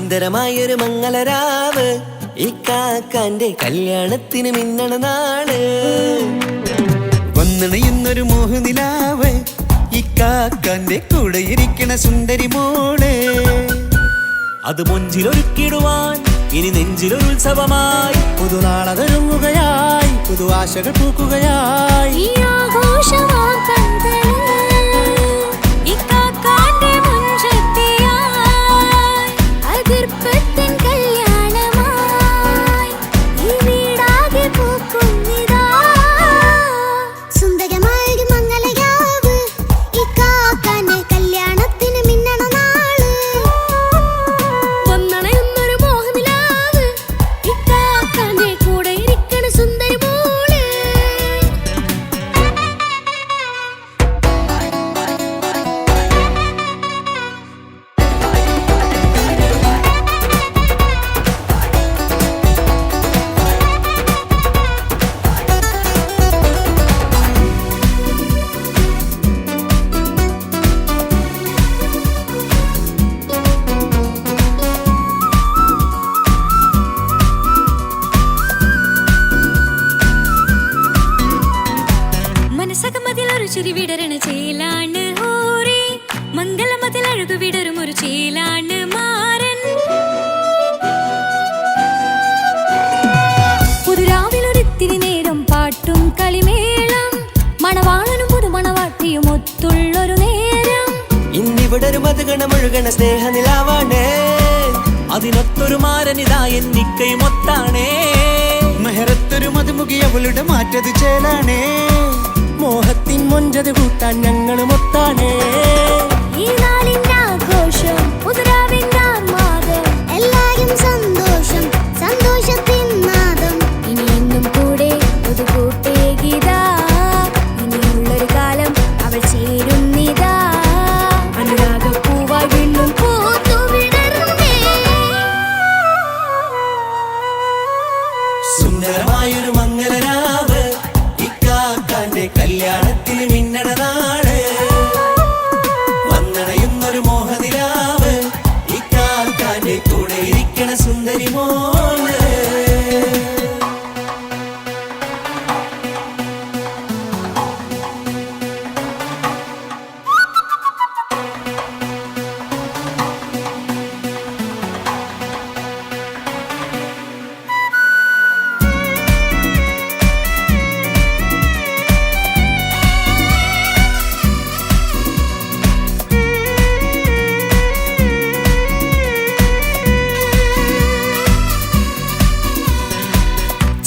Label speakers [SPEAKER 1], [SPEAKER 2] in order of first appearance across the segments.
[SPEAKER 1] സുന്ദരമായൊരു മംഗളരാവ് ഇക്കാക്കാന്റെ കല്യാണത്തിന് മിന്നണ നാള്. വന്നണയുന്നൊരു മോഹനിലാവ് ഇക്കാക്കാന്റെ കൂടെ ഇരിക്കണ സുന്ദരി മോള്. അത് മൊഞ്ചിലൊരുക്കിടുവാൻ ഇനി നെഞ്ചിലൊരു ഉത്സവമായി പുതുനാളതൊരുങ്ങുകയായി പുതു ആശകൾ പൂക്കുകയായി.
[SPEAKER 2] ചിരി വിടരണ ചേലാണ് ഹോറി മംഗളമതിൽ അഴകു വിടരും ഒരു ചേലാണ് മാരൻ. പുതുരാവിലൊരിത്തിരി നേരം പാട്ടും കളിമേളം മണവാളനും പുതുമണവാട്ടിയും ഒത്തുള്ളൊരു നേരം.
[SPEAKER 1] ഇന്നിവിടൊരു മധുഗണമൊഴുകണ സ്നേഹനിലാവാണ് അതിനൊത്തൊരു മാരനിതാ എന്നിക്കൈമൊത്താണേ. മെഹറത്തൊരു മധുമുഖി അവളുടെ മാറ്റത് ചേലാണേ. മോഹത്തിൻ മൊഞ്ചത് കൂട്ടാൻ ഞങ്ങളും ഒത്താണേ.
[SPEAKER 2] ഈ നാളിന്റെ ആഘോഷം പുതുരാവിന്റെ ആർമാദം എല്ലാരും സന്തോഷം സന്തോഷത്തിൻ നാദം. ഇനി എന്നും കൂടെ പുതുകൂട്ടേ ഗീതാ ഇനിയുള്ളൊരു കാലം അവൾ ചേരുന്നിതാ. അനുരാഗപ്പൂവായി വീണ്ടും പൂത്തുവിടരുന്നേ.
[SPEAKER 1] സുന്ദരമായൊരു മംഗളരാവ് ഇക്കാക്കാന്റെ കല്യാണത്തിന് മിന്നണ നാള്. വന്നണയുന്നൊരു മോഹനിലാവ് ഇക്കാക്കാന്റെ കൂടെ ഇരിക്കണ സുന്ദരി മോള്.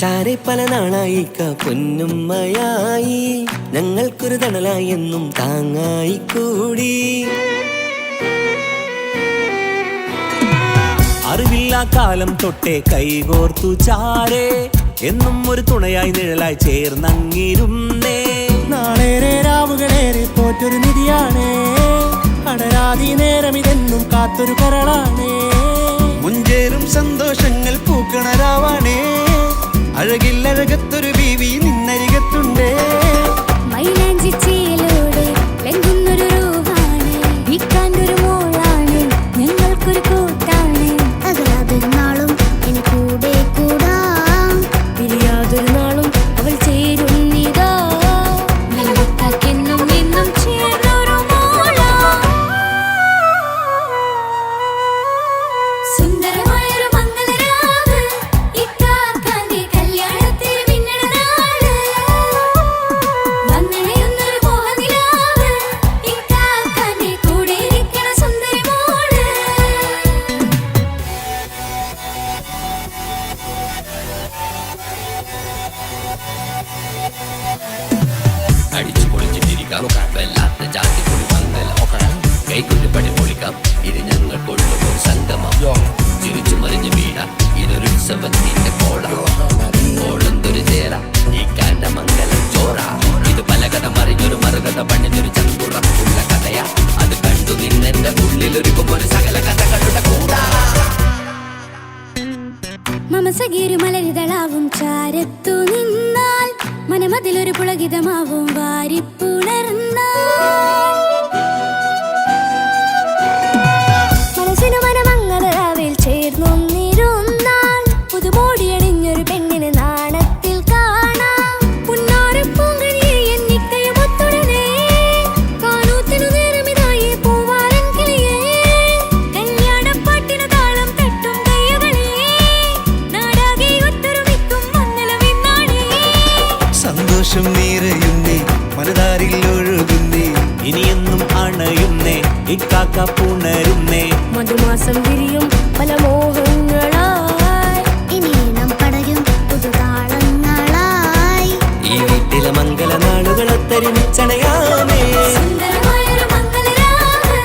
[SPEAKER 1] ചാരെ പല നാളായിക്ക പൊന്നുമ്മയായി ഞങ്ങൾക്കൊരു തണലായി എന്നും താങ്ങായി കൂടി. അറിവില്ലാ കാലം തൊട്ടേ കൈകോർത്തു ചാരേ എന്നും ഒരു തുണയായി നിഴലായി ചേർന്നങ്ങിരുന്നേ.
[SPEAKER 3] നാളേറെ രാവുകളേറെ പോറ്റൊരു നിധിയാണേ. അടരാതി നേരം ഇതെന്നും കാത്തൊരു കരളാണേ.
[SPEAKER 1] മുഞ്ചേറും സന്തോഷങ്ങൾ പൂക്കണരാവാണേ. അഴകില്ലഴകത്തൊരു ബീവി നിന്നരികത്തുണ്ടേ.
[SPEAKER 2] മൈലാഞ്ചി ചേലോടെ ലംഘുന്നൊരു റൂഹാണ് വിക്കാണ്ടൊരു മോളാണ് ഞങ്ങൾക്കൊരു കൂട്ടാണ്. അകലാതൊരു നാളും എന്നെ കൂടെ കൂടാം പിരിയാതൊരു നാളും അവൾ ചേരുന്നിതാ. എന്നും എന്നും ചേർന്നൊരു മോളാ. സുന്ദരമായൊരു മംഗളരാവ് ഇക്കാക്കാന്റെ കല്യാണത്തിന് മിന്നണ നാള്. വന്നണയുന്നൊരു മോഹനിലാവ് ഇക്കാക്കാന്റെ കൂടെ ഇരിക്കണ സുന്ദരി മോള്.
[SPEAKER 4] അടിച്ചു പൊളിച്ചിട്ടിരിക്കാം വല്ലാത്ത ജാതി പൊളി മംഗലം. കൈകൊണ്ട് പടി പൊളിക്കാം ഇത് ഞങ്ങൾ കൊണ്ടുപോകും സംഗമം. തിരിച്ചു മറിഞ്ഞ് വീഴാം ഇതൊരു ഉത്സവത്തിന്റെ കോളം. കോളന്തൊരു ചേര ഈ കാണ്ട മംഗലം ചോറ. ഇത് പലകഥ മറിഞ്ഞൊരു മറുകഥ പണിഞ്ഞൊരു ചങ്കുറപ്പുള്ള കഥയാ. അത് കണ്ടു നിന്നെന്റെ ഉള്ളിലൊരുക്കും ഒരു സകല കഥകളുടെ കൂടാ.
[SPEAKER 2] മമസഗിരു മലരിതളാവും ചാരത്തു നിന്നാൽ മനമതിലൊരു പുളകിതമാവും വാരിപ്പുണർന്നാൽ. മനസ്സിനു മനമങ്ങതരാവിൽ
[SPEAKER 1] നിറയുന്നേ മനതാരിൽ ഒഴുകുന്നേ ഇനിയെന്നും അണയുന്നേ ഇക്കാക്ക പുണരുന്നേ
[SPEAKER 5] മധുമാസം വിരിയും പല മോഹങ്ങളായി
[SPEAKER 2] ഇനി നാം പടരും പുതുതാളങ്ങളായി
[SPEAKER 1] ഈ വീട്ടിലെ മംഗല നാളുകളൊത്തരിമിച്ചണയാമേ
[SPEAKER 2] സുന്ദരമായൊരു മംഗളരാവ്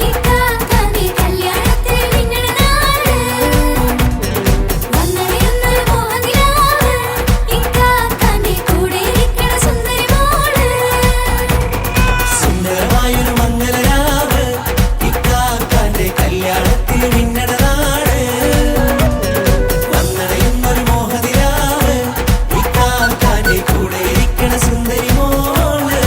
[SPEAKER 2] ഇക്കാക്കാന്റെ കല്യാണത്തിൽ മിന്നണ നാട് വന്നണിയുന്നൊരു മോഹനിലാവ് ഇക്കാക്കാന്റെ കൂടെ ഇരിക്കണ സുന്ദരി മോള്
[SPEAKER 1] സുന്ദരമായൊരു മംഗലരാവ് ഇക്കാക്കാന്റെ കല്യാണത്തിൽ മിന്നണ നാട് വന്നണയുന്നൊരു മോഹനിലാവ് ഇക്കാക്കാന്റെ കൂടെ ഇരിക്കണ സുന്ദരി മോള്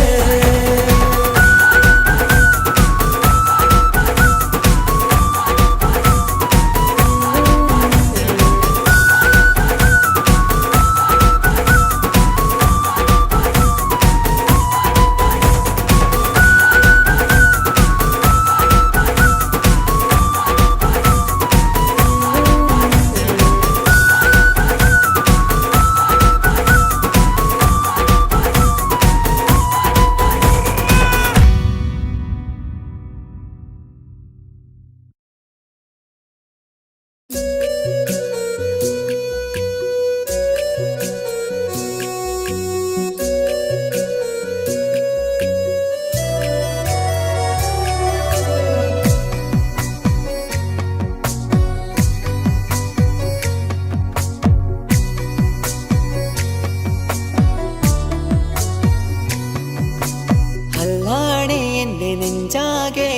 [SPEAKER 6] അല്ലാണേ എന്റെ നെഞ്ചാകെ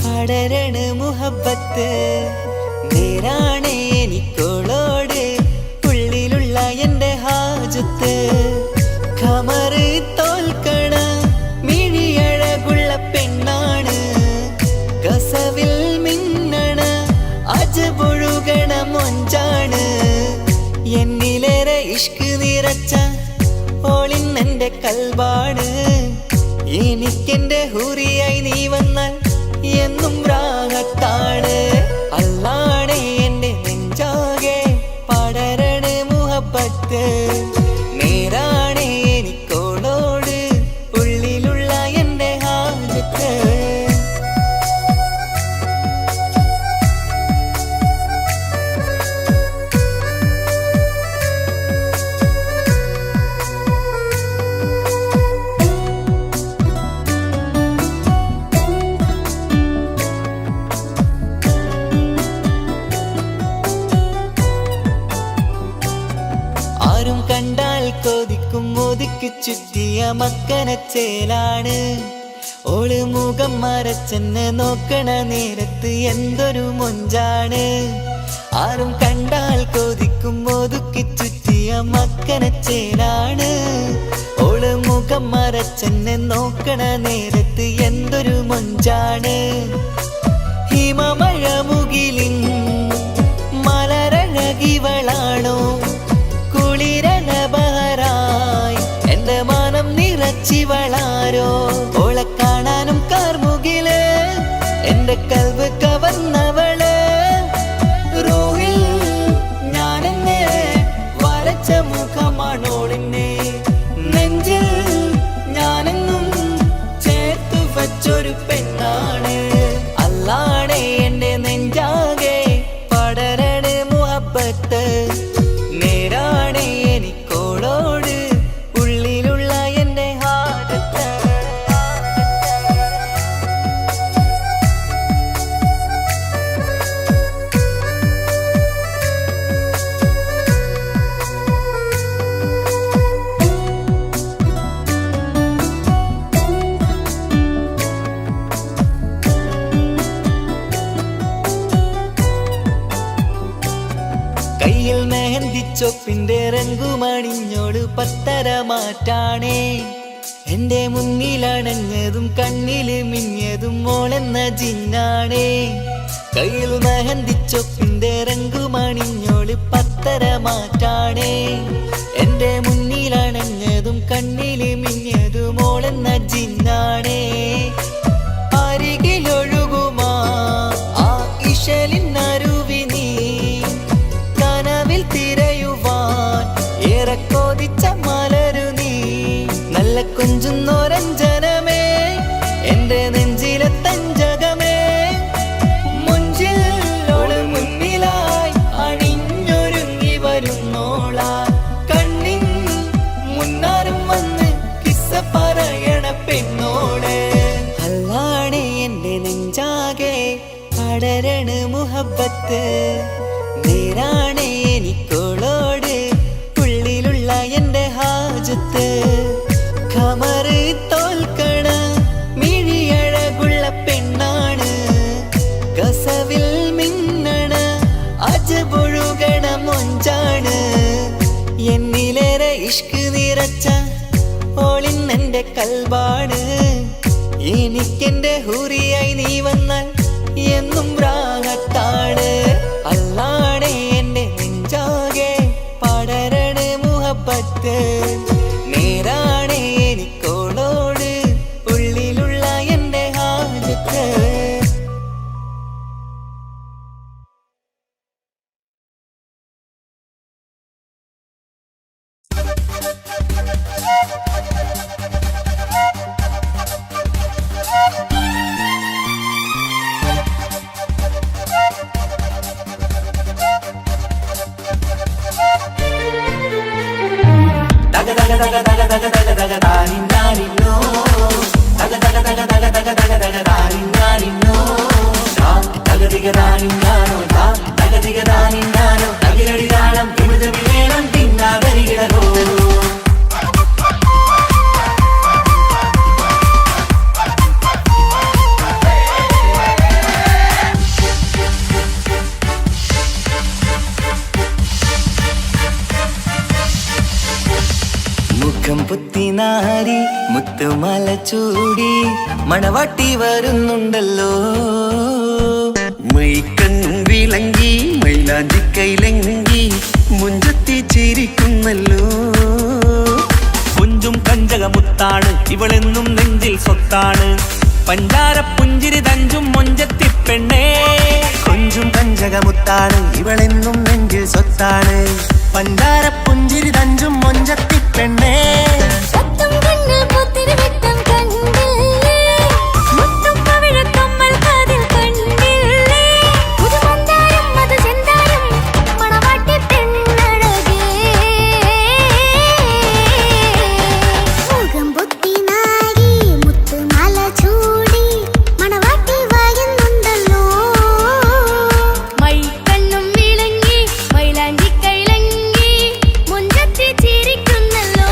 [SPEAKER 6] പടരണ മുഹബത്ത് നേരാണേ എനിക്കോളോട് ഉള്ളിലുള്ള എന്റെ ഹാജത്ത് ഖമറ് തോൽക്കണ മിഴിയഴകുള്ള പെണ്ണാണ് കസവിൽ മിന്നണ അജപൊഴുകണ മൊഞ്ചാണ് എന്നിലേറെ ഇഷ്ക് നിറച്ച ഓളിന്നെന്റെ കൽബാണ് എനിക്കെന്റെ ഹൂറിയായി നീ വന്നാൽ എന്നും രാഗത്താണ് അല്ലാണേ എന്റെ നെഞ്ചാകെ പടരണ മുഹബത്ത് നേരാണേ എനിക്കോളോട് ഉള്ളിലുള്ള എന്റെ ഹാജത്ത് ആരും കണ്ടാൽ കൊതിക്കും ഒതുക്കി ചുറ്റിയ മക്കനച്ചേലാണ് ഓള് മുഖം മറച്ചെന്നെ നോക്കണ നേരത്ത് എന്തൊരു മൊഞ്ചാണ് ആരും കണ്ടാൽ കൊതിക്കും ഒതുക്കി ചുറ്റിയ മക്കനച്ചേലാണ് ഓള് മുഖം മറച്ചെന്നെ നോക്കണ നേരത്ത് എന്തൊരു മൊഞ്ചാണ് ഹിമമഴ മുകിലിൻ മലരഴകിവളാണോ കുളിരന ബഹറായി എന്റെ മാനം നിറച്ചിവളാരോ ഓളെ കാണാനും കാർമുകില് എന്റെ കൽവ് കവർന്നവള് റോഹിൽ ഞാനെന്നെ വരച്ച മുഖമാണോളിന്നെ നെഞ്ചിൽ ഞാനെന്നും ചേർത്തു വച്ചൊരു പെണ്ണാണ് അല്ലാണേ എന്റെ നെഞ്ചാകെ പടരണ മുഹബത്ത് നേരാണേ എനിക്കോളോട് ഉള്ളിലുള്ള എന്റെ ഹാജത്ത് കയ്യിൽ മെഹന്തിച്ചൊപ്പിന്റെ രംഗുമണിഞ്ഞോട് പത്തര മാറ്റാണേ എന്റെ മുന്നിലണഞ്ഞതും കണ്ണില് മിഞ്ഞതും മോളെന്ന ജിന്നാണേ കയ്യിൽ മെഹന്തിച്ചൊപ്പിന്റെ രംഗുമണിഞ്ഞോട് പത്തര മാറ്റാണേ എന്റെ മുന്നിലണഞ്ഞതും കണ്ണില് മിഞ്ഞതും മോളെന്ന ജിന്നാണേ അരികിലൊഴുകുമാ ആ ഇശലിനരുവി നീ കനവിൽ തിരയുവാൻ ഏറെ കൊതിച്ച മലരു നീ നല്ല കൊഞ്ചുന്നോരഞ്ജനമേ എന്റെ നെഞ്ചിലെ തഞ്ചകമേ മുഞ്ചിലോള് മുന്നിലായി അണിഞ്ഞൊരുങ്ങി വരുന്നോളാ കണ്ണിൻ മുന്നാരും വന്ന് കിസ്സ പറയണ പെണ്ണോട് അല്ലാണേ എന്റെ നെഞ്ചാകെ പടരണ മുഹബത്ത് നേരാണേ എനിക്കോളോട് ഉള്ളിലുള്ള എന്റെ ഹാജത്ത് ഖമറ് തോൽക്കണ മിഴിയഴകുള്ള പെണ്ണാണ് കസവിൽ മിന്നണ അജബൊഴുകണ മൊഞ്ചാണ് എന്നിലേറെ ഇഷ്ക് നിറച്ച ഓളിന്നെന്റെ കൽബാണ് എനിക്കെന്റെ ഹൂറിയായി നീ വന്നാൽ എന്നും രാഗത്താണ് അല്ലാണേ എന്റെ നെഞ്ചാകെ പടരണ മുഹബത്ത് നേരാണേ എനിക്കോളോട് ഉള്ളിലുള്ള എന്റെ ഹാജത്ത് മുഖം പുത്തിനാരി മുത്തുമല ചൂടി മണവാട്ടി വരുന്നുണ്ടല്ലോ
[SPEAKER 3] മൈക്കണ്ണും വിളങ്ങി മൈലാഞ്ചി കൈലങ്കി മുഞ്ചത്തി ചിരിക്കുന്നല്ലോ
[SPEAKER 1] കുഞ്ചും കഞ്ചകമുത്താണ് ഇവളെന്നും നെഞ്ചിൽ സ്വത്താണ് പഞ്ചാര പുഞ്ചിരി തഞ്ചും മൊഞ്ചത്തി പെണ്ണേ
[SPEAKER 3] കൊഞ്ചും കഞ്ചകമുത്താണ് ഇവളെന്നും നെഞ്ചിൽ സ്വത്താണ് പഞ്ചാര പുഞ്ചിരി തഞ്ചും മൊഞ്ചത്തി പെണ്ണേ
[SPEAKER 2] സത്തും കണ്ണിൽ പുത്തിരി വെട്ടം കണ്ടില്ലേ മുത്തും പവിഴക്കമ്മൽ കാതിൽ കണ്ടില്ലേ പുതുമന്താരം മധുചന്താരം മണവാട്ടി പെണ്ണഴകേ മുഖം പൊത്തി നാരി മുത്തുമാല ചൂടി മണവാട്ടി വായുന്നുണ്ടല്ലോ മൈക്കണ്ണും വിളങ്ങി മൈലാഞ്ചി കൈലങ്ങി മുഞ്ചത്തി ചിരിക്കുന്നല്ലോ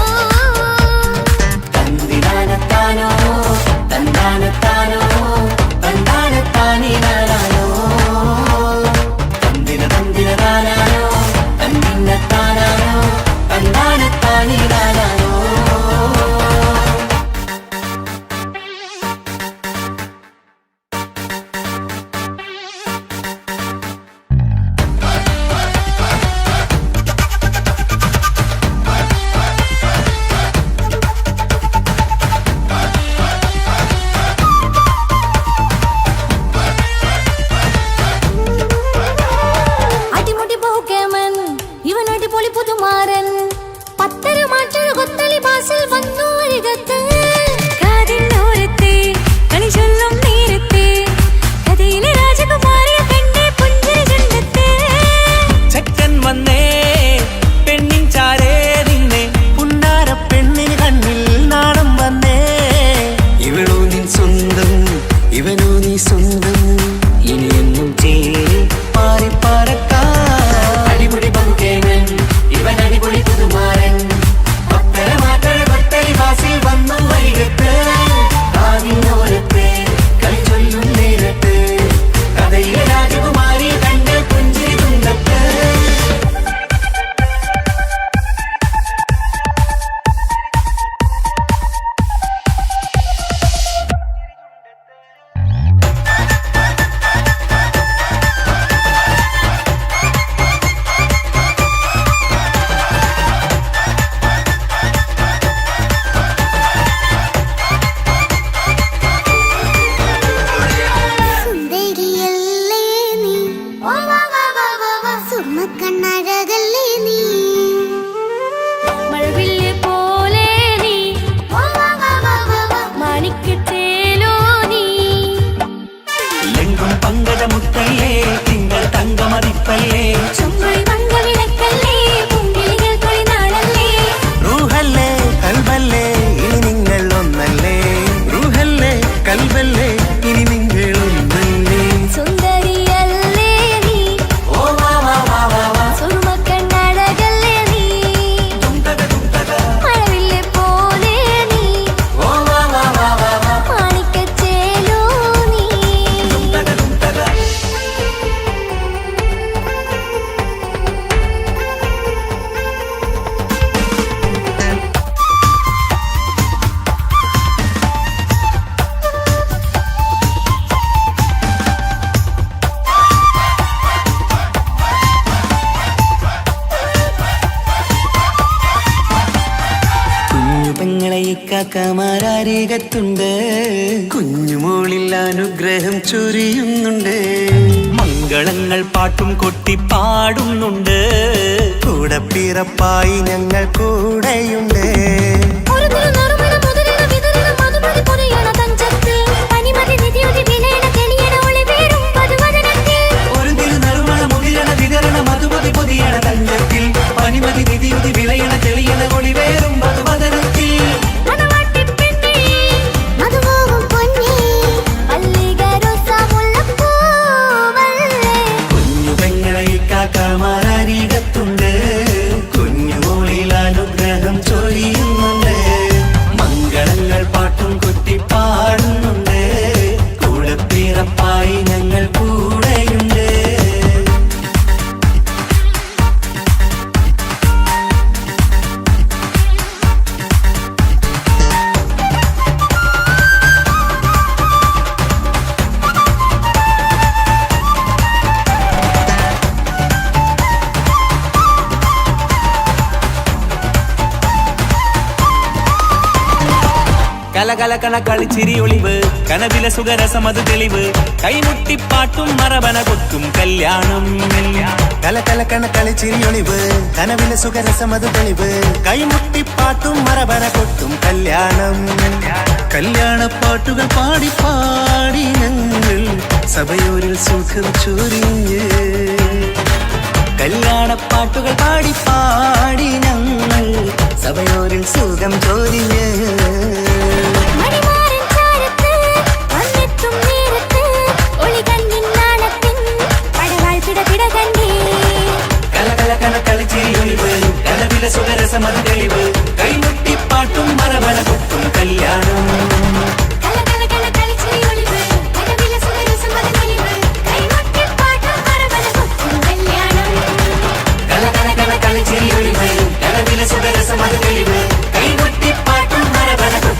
[SPEAKER 6] കാക്കമാരരികത്തുണ്ട്.
[SPEAKER 3] കുഞ്ഞുമോളിൽ അനുഗ്രഹം ചൊരിയുന്നുണ്ട്.
[SPEAKER 1] മംഗളങ്ങൾ പാട്ടും കൊട്ടി പാടുന്നുണ്ട്.
[SPEAKER 3] കൂടെ പിറപ്പായി ഞങ്ങൾ കൂടെയുണ്ട്.
[SPEAKER 2] ഒരു തിരുനറുമണ മുതിരണ വിതരണ മധുമതി പൊരിയണ തഞ്ചത്തിൽ പനിമതി നിധിയുടെ വിലയണ തെളിയണ ഒളി വീഴും പതുവദനത്തിൽ.
[SPEAKER 1] ഒരു തിരുനറുമണ മുതിരണ വിതരണ മധുമതി പൊതിയണ തഞ്ചത്തിൽ പനിമതി നിധിയുതി വിളയണ തെളിയണ ഒളിവേറും മധുവദനത്തിൽ.
[SPEAKER 2] മണവാട്ടിപ്പെണ്ണേ, മധുപോകും പൊന്നേ, മല്ലികരോസാമുല്ലപ്പൂവല്ലേ.
[SPEAKER 1] കുഞ്ഞു പെങ്ങളെ കാക്കമാരരികത്തുണ്ട്. കുഞ്ഞുമോളിൽ അനുഗ്രഹം ചൊരിയുന്നുണ്ട്. മംഗളങ്ങൾ പാട്ടും കൊട്ടി പാടുന്നുണ്ട്. കൂടെ പിറപ്പായി ഞങ്ങൾ കൂടെയുണ്ട്. കലകലകണ കളിച്ചിരി ഒളിവ് കനവിലെ സുഖരസമത് തെളിവ് കൈമുട്ടിപ്പാട്ടും മറവന കൊത്തും കല്യാണം.
[SPEAKER 3] കലകലക്കണ കളിച്ചിരിയൊളിവ് കനവിലെ സുഖരസമത് തെളിവ് കൈമുട്ടിപ്പാട്ടും മറബന കൊട്ടും കല്യാണം. കല്യാണപ്പാട്ടുകൾ പാടി പാടി ഞങ്ങൾ സഭയോരിൽ സുഖം ചൊരിഞ്ഞ്.
[SPEAKER 6] കല്യാണപ്പാട്ടുകൾ പാടി പാടി ഞങ്ങൾ സഭയോരിൽ സുഖം ചോദിഞ്ഞ്.
[SPEAKER 2] മണിമാരൻ ചാരത്ത് വന്നെത്തും നേരത്ത് ഒളികണ്ണിൻ നാണത്തിൻ പടവാൾ പിടപിട കണ്ടേ.
[SPEAKER 1] കലകലകണ കളിച്ചിരി ഒളിവ് കനവിലെ സുഖരസമത് തെളിവ് കൈമുട്ടിപ്പാട്ടും മറവന കൊത്തും കല്യാണം.
[SPEAKER 2] കലകലകണ കളിച്ചിരി ഒളിവ് കനവിലെ സുഖരസമത് തെളിവ് കൈമുട്ടിപ്പാട്ടും മറവന കൊത്തും കല്യാണം.
[SPEAKER 1] കലകലകണ കളിച്ചിരി ഒളിവ് കനവിലെ സുഖരസമത് തെളിവ് കൈമുട്ടിപ്പാട്ടും മറവന കൊത്തും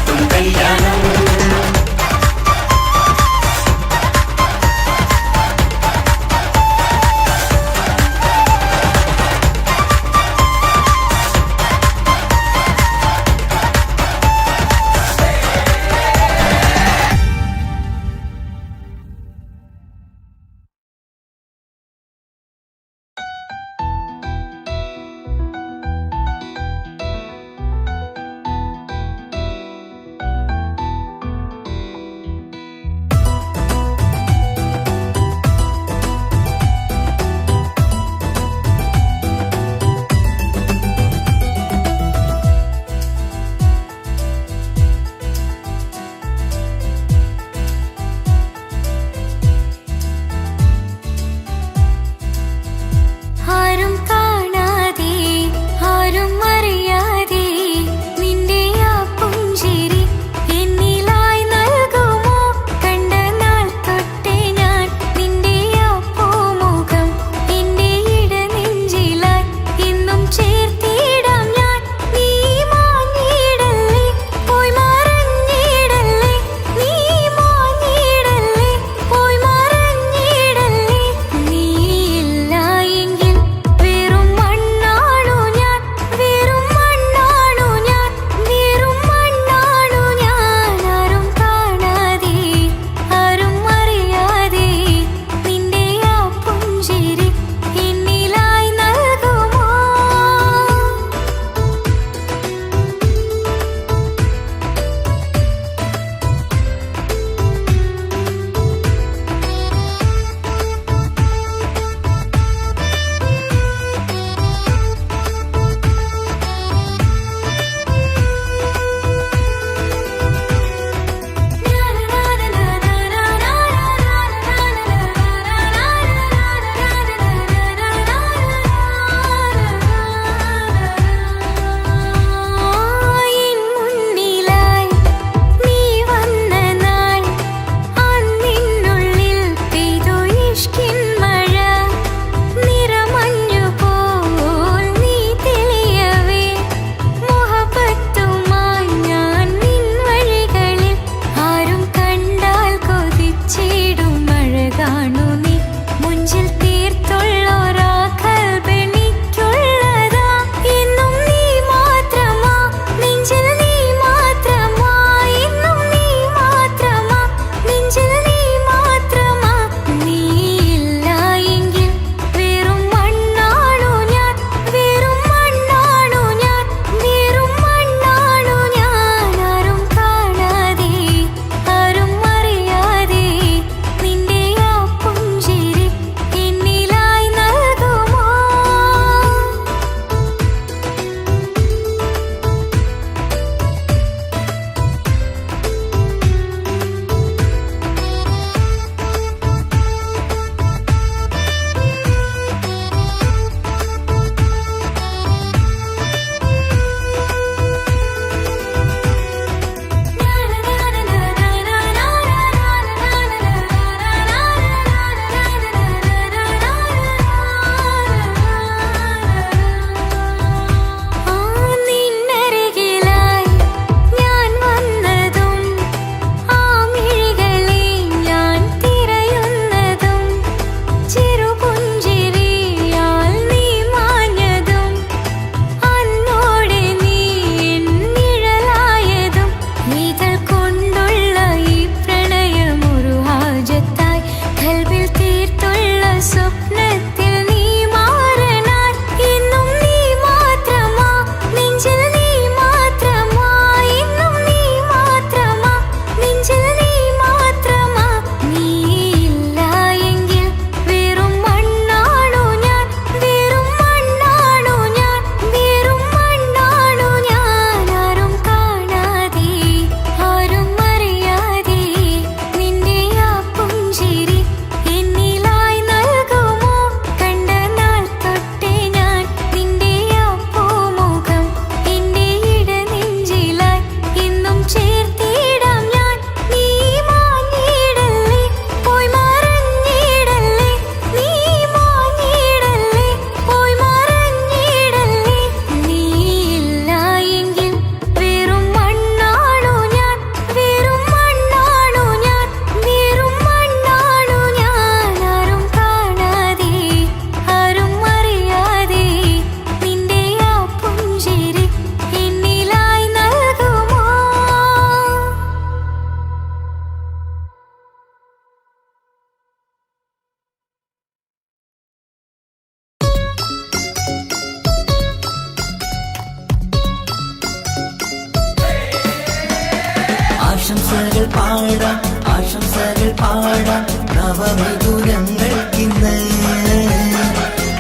[SPEAKER 6] പാടാം ആശംസകൾ പാടാം നവമിഥുനങ്ങൾക്കിന്ന്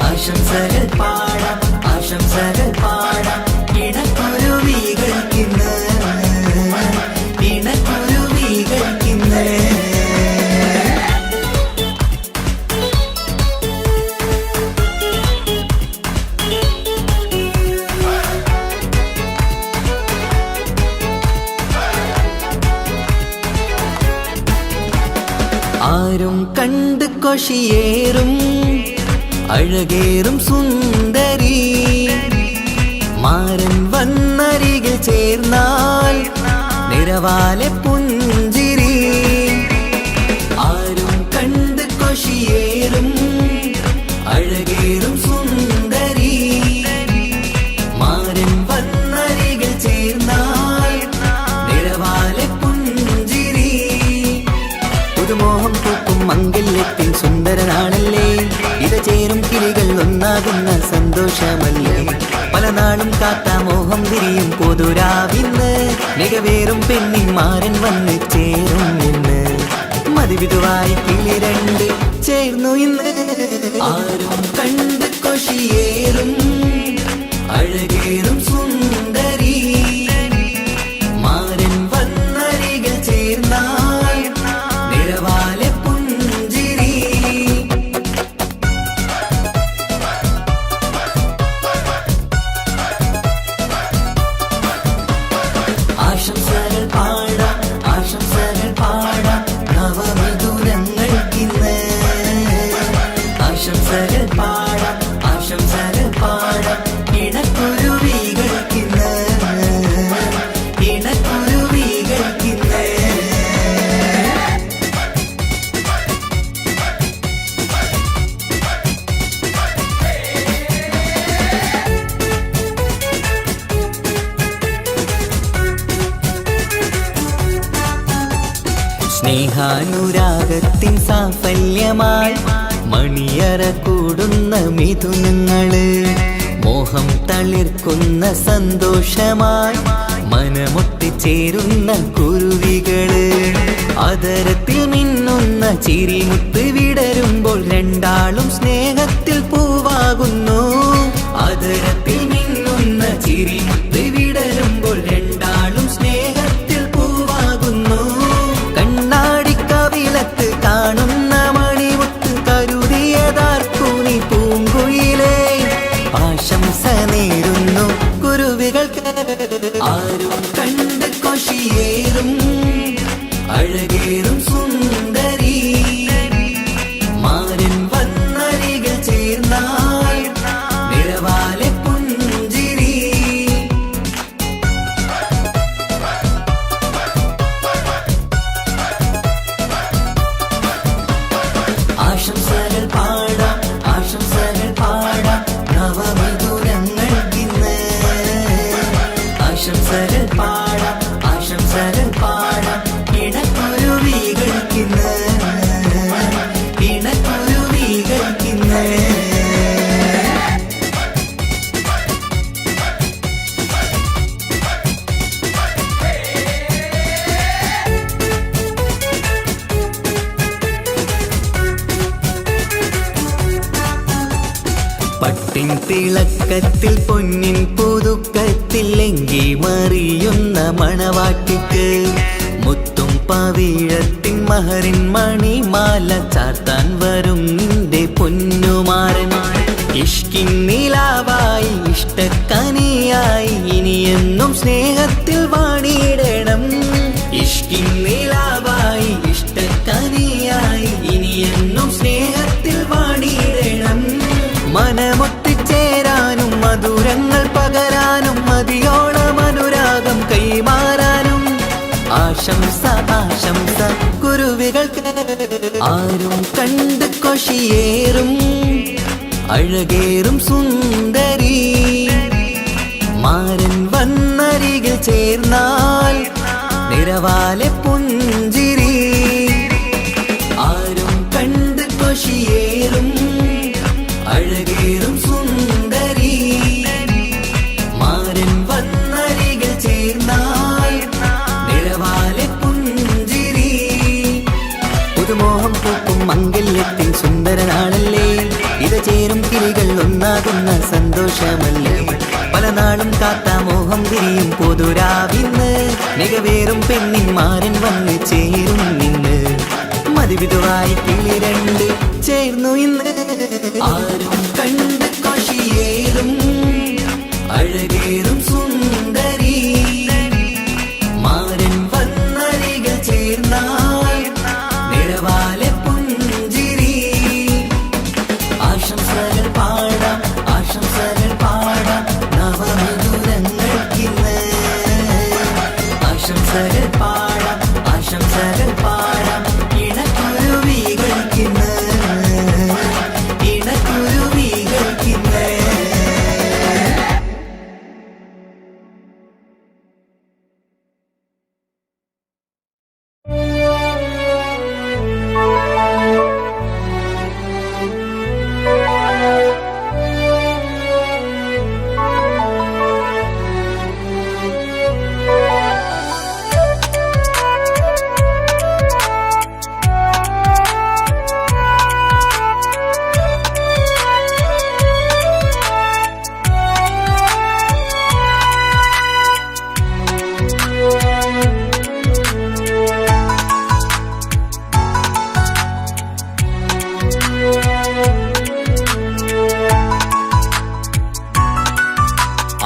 [SPEAKER 6] ആശംസകൾ പാടാം ആശംസകൾ പാടാം ഇണക്കുരുവികൾക്കിന്ന് ഇണക്കുരുവികൾക്കിന്ന് ആരും കണ്ട് കൊഷിയേറും അഴകേറും സുന്ദരി മാരൻ വന്നരികിൽ ചേർന്നാൽ നിറവാലെ പുഞ്ചിരി ആരും കണ്ട് കൊഷിയേറും അഴകേറും സുന്ദരി മാരൻ വന്നരികിൽ ചേർന്നാൽ നിറവാലെ പുഞ്ചിരി പുതുമോഹം പൂക്കും മംഗല്യത്തിൻ സുന്ദരനാണല്ലേ ഇത് ചേരും കിളികൾ ഒന്നാകുന്ന സന്തോഷമല്ലേ പല നാളും കാത്ത മോഹം വിരിയും പൊതുരാവിന്ന് മികവേറും പെണ്ണിന്മാരൻ വന്ന് ചേരും ഇന്ന് മതിവിധുവായി കിളി രണ്ട് ചേർന്നു ഇന്ന് ആരും കണ്ട് കൊഷിയേറും അഴകേറും സുന്ദരി മാരൻ വന്നരികിൽ ചേർന്നാൽ നിറവാലെ പുഞ്ചിരി ആശംസകൾ പാടാം ആശംസകൾ പാടാം നവമിഥുനങ്ങൾക്കിന്ന് ആശംസകൾ പാടാം ആശംസകൾ പാടാം ഇണക്കുരുവികൾക്കിന്ന് ഇണക്കുരുവികൾക്കിന്ന് സ്നേഹാനുരാഗത്തിൻ സാഫല്യമായി മണിയറ കൂടുന്ന മിഥുനങ്ങള് മോഹം തളിർക്കുന്ന സന്തോഷമായി മനമൊട്ടിച്ചേരുന്ന കുരുവികള് അതരത്തിൽ മിന്നുന്ന ചിരിമുത്ത് വിടരുമ്പോൾ രണ്ടാളും സ്നേഹത്തിൽ പൂവാകുന്നു അതരത്തിൽ മിന്നുന്ന ചിരിമുത്ത് വിടരുമ്പോൾ രണ്ടാളും സ്നേഹത്തിൽ പൂവാകുന്നു കണ്ണാടിക്കവിലത്ത് കാണുന്ന മണിമുത്ത് കരുതിയതാർക്കൂനി പൂങ്കുയിലേ ആശംസ നേരുന്നു കുരുവികൾക്ക് ആരും കണ്ട് കൊഷിയേറും അഴകേറും സുന്ദരി മാരൻ വന്നരികിൽ ചേർന്നാൽ നിറവാലെ പുഞ്ചിരി ആശംസകൾ പാടാം ആശംസകൾ പാടാം നവമിഥുനങ്ങൾക്കിന്ന് ആശംസകൾ പാടാം ആശംസകൾ പാടാം ഇണക്കുരുവികൾക്കിന്ന് ഇണക്കുരുവികൾക്കിന്ന് പട്ടിൻ തിളക്കത്തിൽ പൊന്നിൻ പുതുക്കത്തിൽ എങ്കി മറിയുന്ന മണവാട്ടിക്ക് മുത്തും പവിഴത്തിൻ മഹറിൻ മണിമാല ചാർത്താൻ വരും നിന്റെ പൊന്നുമാരൻ ഇഷ്കിൻ നിലാവായി ഇഷ്ടക്കനിയായി ഇനിയെന്നും സ്നേഹത്തിൽ വാണിയിടണം ഇഷ്കിൻ നിലാവായി ഇഷ്ടക്കനിയായി ഇനിയെന്നും സ്നേഹത്തിൽ വാണിയിടണം മനമൊട്ടിച്ചേരാനും മധുരങ്ങൾ പകരാനും മതിയോളം അനുരാഗം കൈമാറാനും ആശംസ ആശംസ കുരുവികൾക്ക് ആരും കണ്ട് കൊഷിയേറും അഴകേറും സുന്ദരി മാരൻ വന്നരികിൽ ചേർന്നാൽ നിറവാലെ പുഞ്ചിരി ആരും കണ്ട് കൊഷിയേറും അഴകേറും സുന്ദരി മാരൻ വന്നരികിൽ ചേർന്നാൽ നിറവാലെ പുഞ്ചിരി സുന്ദരനാളല്ലേ ഇത് ചേരും കിളികൾ ഒന്നാകുന്ന സന്തോഷമല്ലേ പല നാളും കാത്ത മോഹം തിരിയും പൊതുരാവിന്ന് മികവേറും പെണ്ണിൻ മാരൻ വന്ന് ചേരും ഇന്ന് മതിവിധുവായി കിളി രണ്ട് ചേർന്നു ഇന്ന് ആരും കണ്ട് കൊഷിയേറും അഴകേറും സുന്ദരി മാരൻ വന്നരികൾ ചേർന്നാൽ നിറവാലെ പുഞ്ചിരി ആശംസകൾ പാടാം നവമധുരങ്ങൾക്കിന്ന് ആശംസകൾ പാടാം ഇണക്കുരുവികൾക്കിന്ന്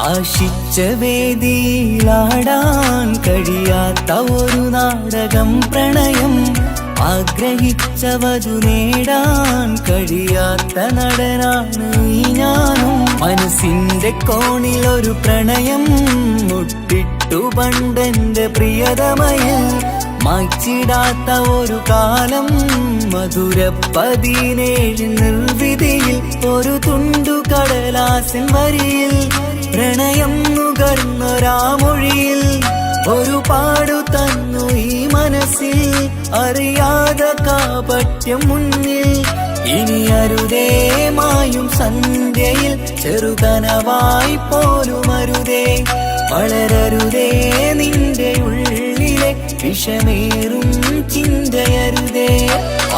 [SPEAKER 6] ആശിച്ച വേദിയിലാടാൻ കഴിയാത്ത ഒരു നാടകം പ്രണയം ആഗ്രഹിച്ചവതു നേടാൻ കഴിയാത്ത നടനാണ് ഈ ഞാനും മനസ്സിന്റെ കോണിൽ ഒരു പ്രണയം മുട്ടിട്ടു പണ്ടെന്റെ പ്രിയതമയിൽ മായ്ച്ചിടാത്ത ഒരു കാലം മധുര 17 നിർവിധിയിൽ ഒരു തുണ്ടു കടലാസിൻ വരിയിൽ പ്രണയം നുകർന്നൊരാമൊഴിയിൽ ഒരു പാടു തന്നു ഈ മനസ്സിൽ അറിയാതെ കാപട്യം മുന്നിൽ ഇനി അരുതേ മായും സന്ധ്യയിൽ ചെറുകനവായി പോലും അരുതേ വളരരുതേ നിന്റെ ഉള്ളിലെ വിഷമേറും ചിന്തയരുതേ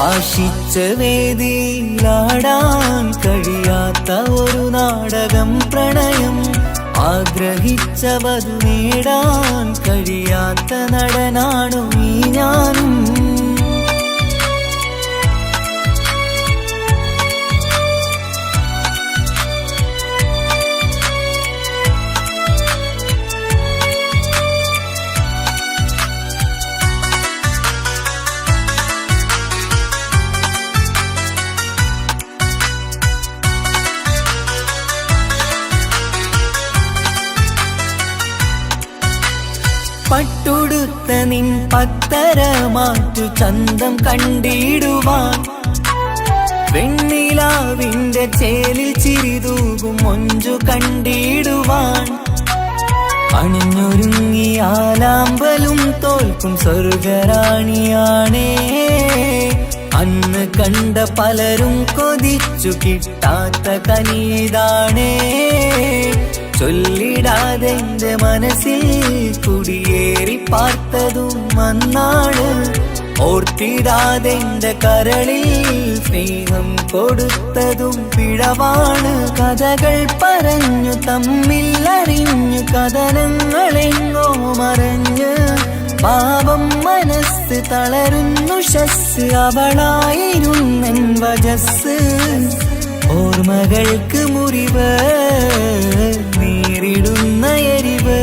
[SPEAKER 6] ആശിച്ച വേദിയിലാടാൻ കഴിയാത്ത ഒരു നാടകം പ്രണയം ആഗ്രഹിച്ചവതു നേടാൻ കഴിയാത്ത നടനാണു ഈ ഞാനും പട്ടുടുത്ത നിൻ പത്തര മാറ്റു ചന്തം കണ്ടിടുവാൻ വെണ്ണിലാവിന്റെ ചേലിൽ ചിരിതൂകും മൊഞ്ചു കണ്ടിടുവാൻ അണിഞ്ഞൊരുങ്ങിയാലാമ്പലും തോൽക്കും സ്വർഗറാണിയാണേ അന്ന് കണ്ട പലരും കൊതിച്ചു കിട്ടാത്ത കനീതാണേ ചൊല്ലിടാതെ എന്റെ മനസ്സിൽ കുടിയേറി പാർത്തതും അന്നാണ് ഓർത്തിടാതെ എന്റെ കരളിൽ സ്നേഹം കൊടുത്തതും പിഴവാണ് കഥകൾ പറഞ്ഞു തമ്മിൽ അറിഞ്ഞു കഥനങ്ങളെങ്ങോ മറഞ്ഞ് പാപം മനസ്സ് തളരുന്നു ശസ് അവളായിരുന്നെൻ വജസ് ഓർമ്മകൾക്ക് മുറിവ് നേരിടുന്ന എരിവ്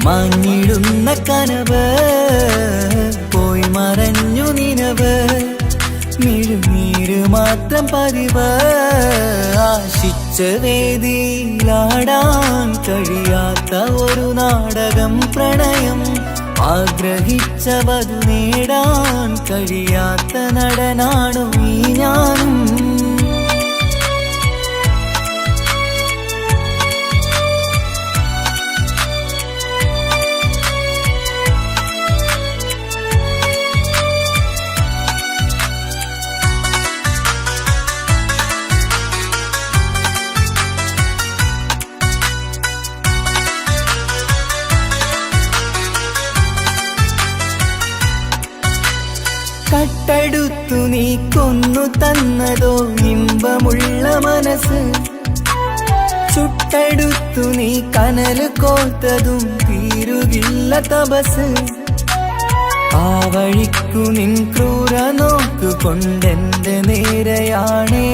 [SPEAKER 6] മാഞ്ഞിടുന്ന കനവ് പോയി മറഞ്ഞു നിനവ് മിഴുനീര് മാത്രം പതിവ് ആശിച്ച വേദിയിലാടാൻ കഴിയാത്ത ഒരു നാടകം പ്രണയം ആഗ്രഹിച്ചവതു നേടാൻ കഴിയാത്ത നടനാണു ഈ ഞാനും കട്ടെടുത്തു നീ കൊന്നു തന്നതോ ഇമ്പമുള്ള മനസ്സ്, ചുട്ടെടുത്തു നീ കനല് കോർത്തതും തീരുകില്ല തപസ്. ആ വഴിക്കു നിൻ ക്രൂര നോക്കുകൊണ്ടെന്റെ നേരെയാണേ,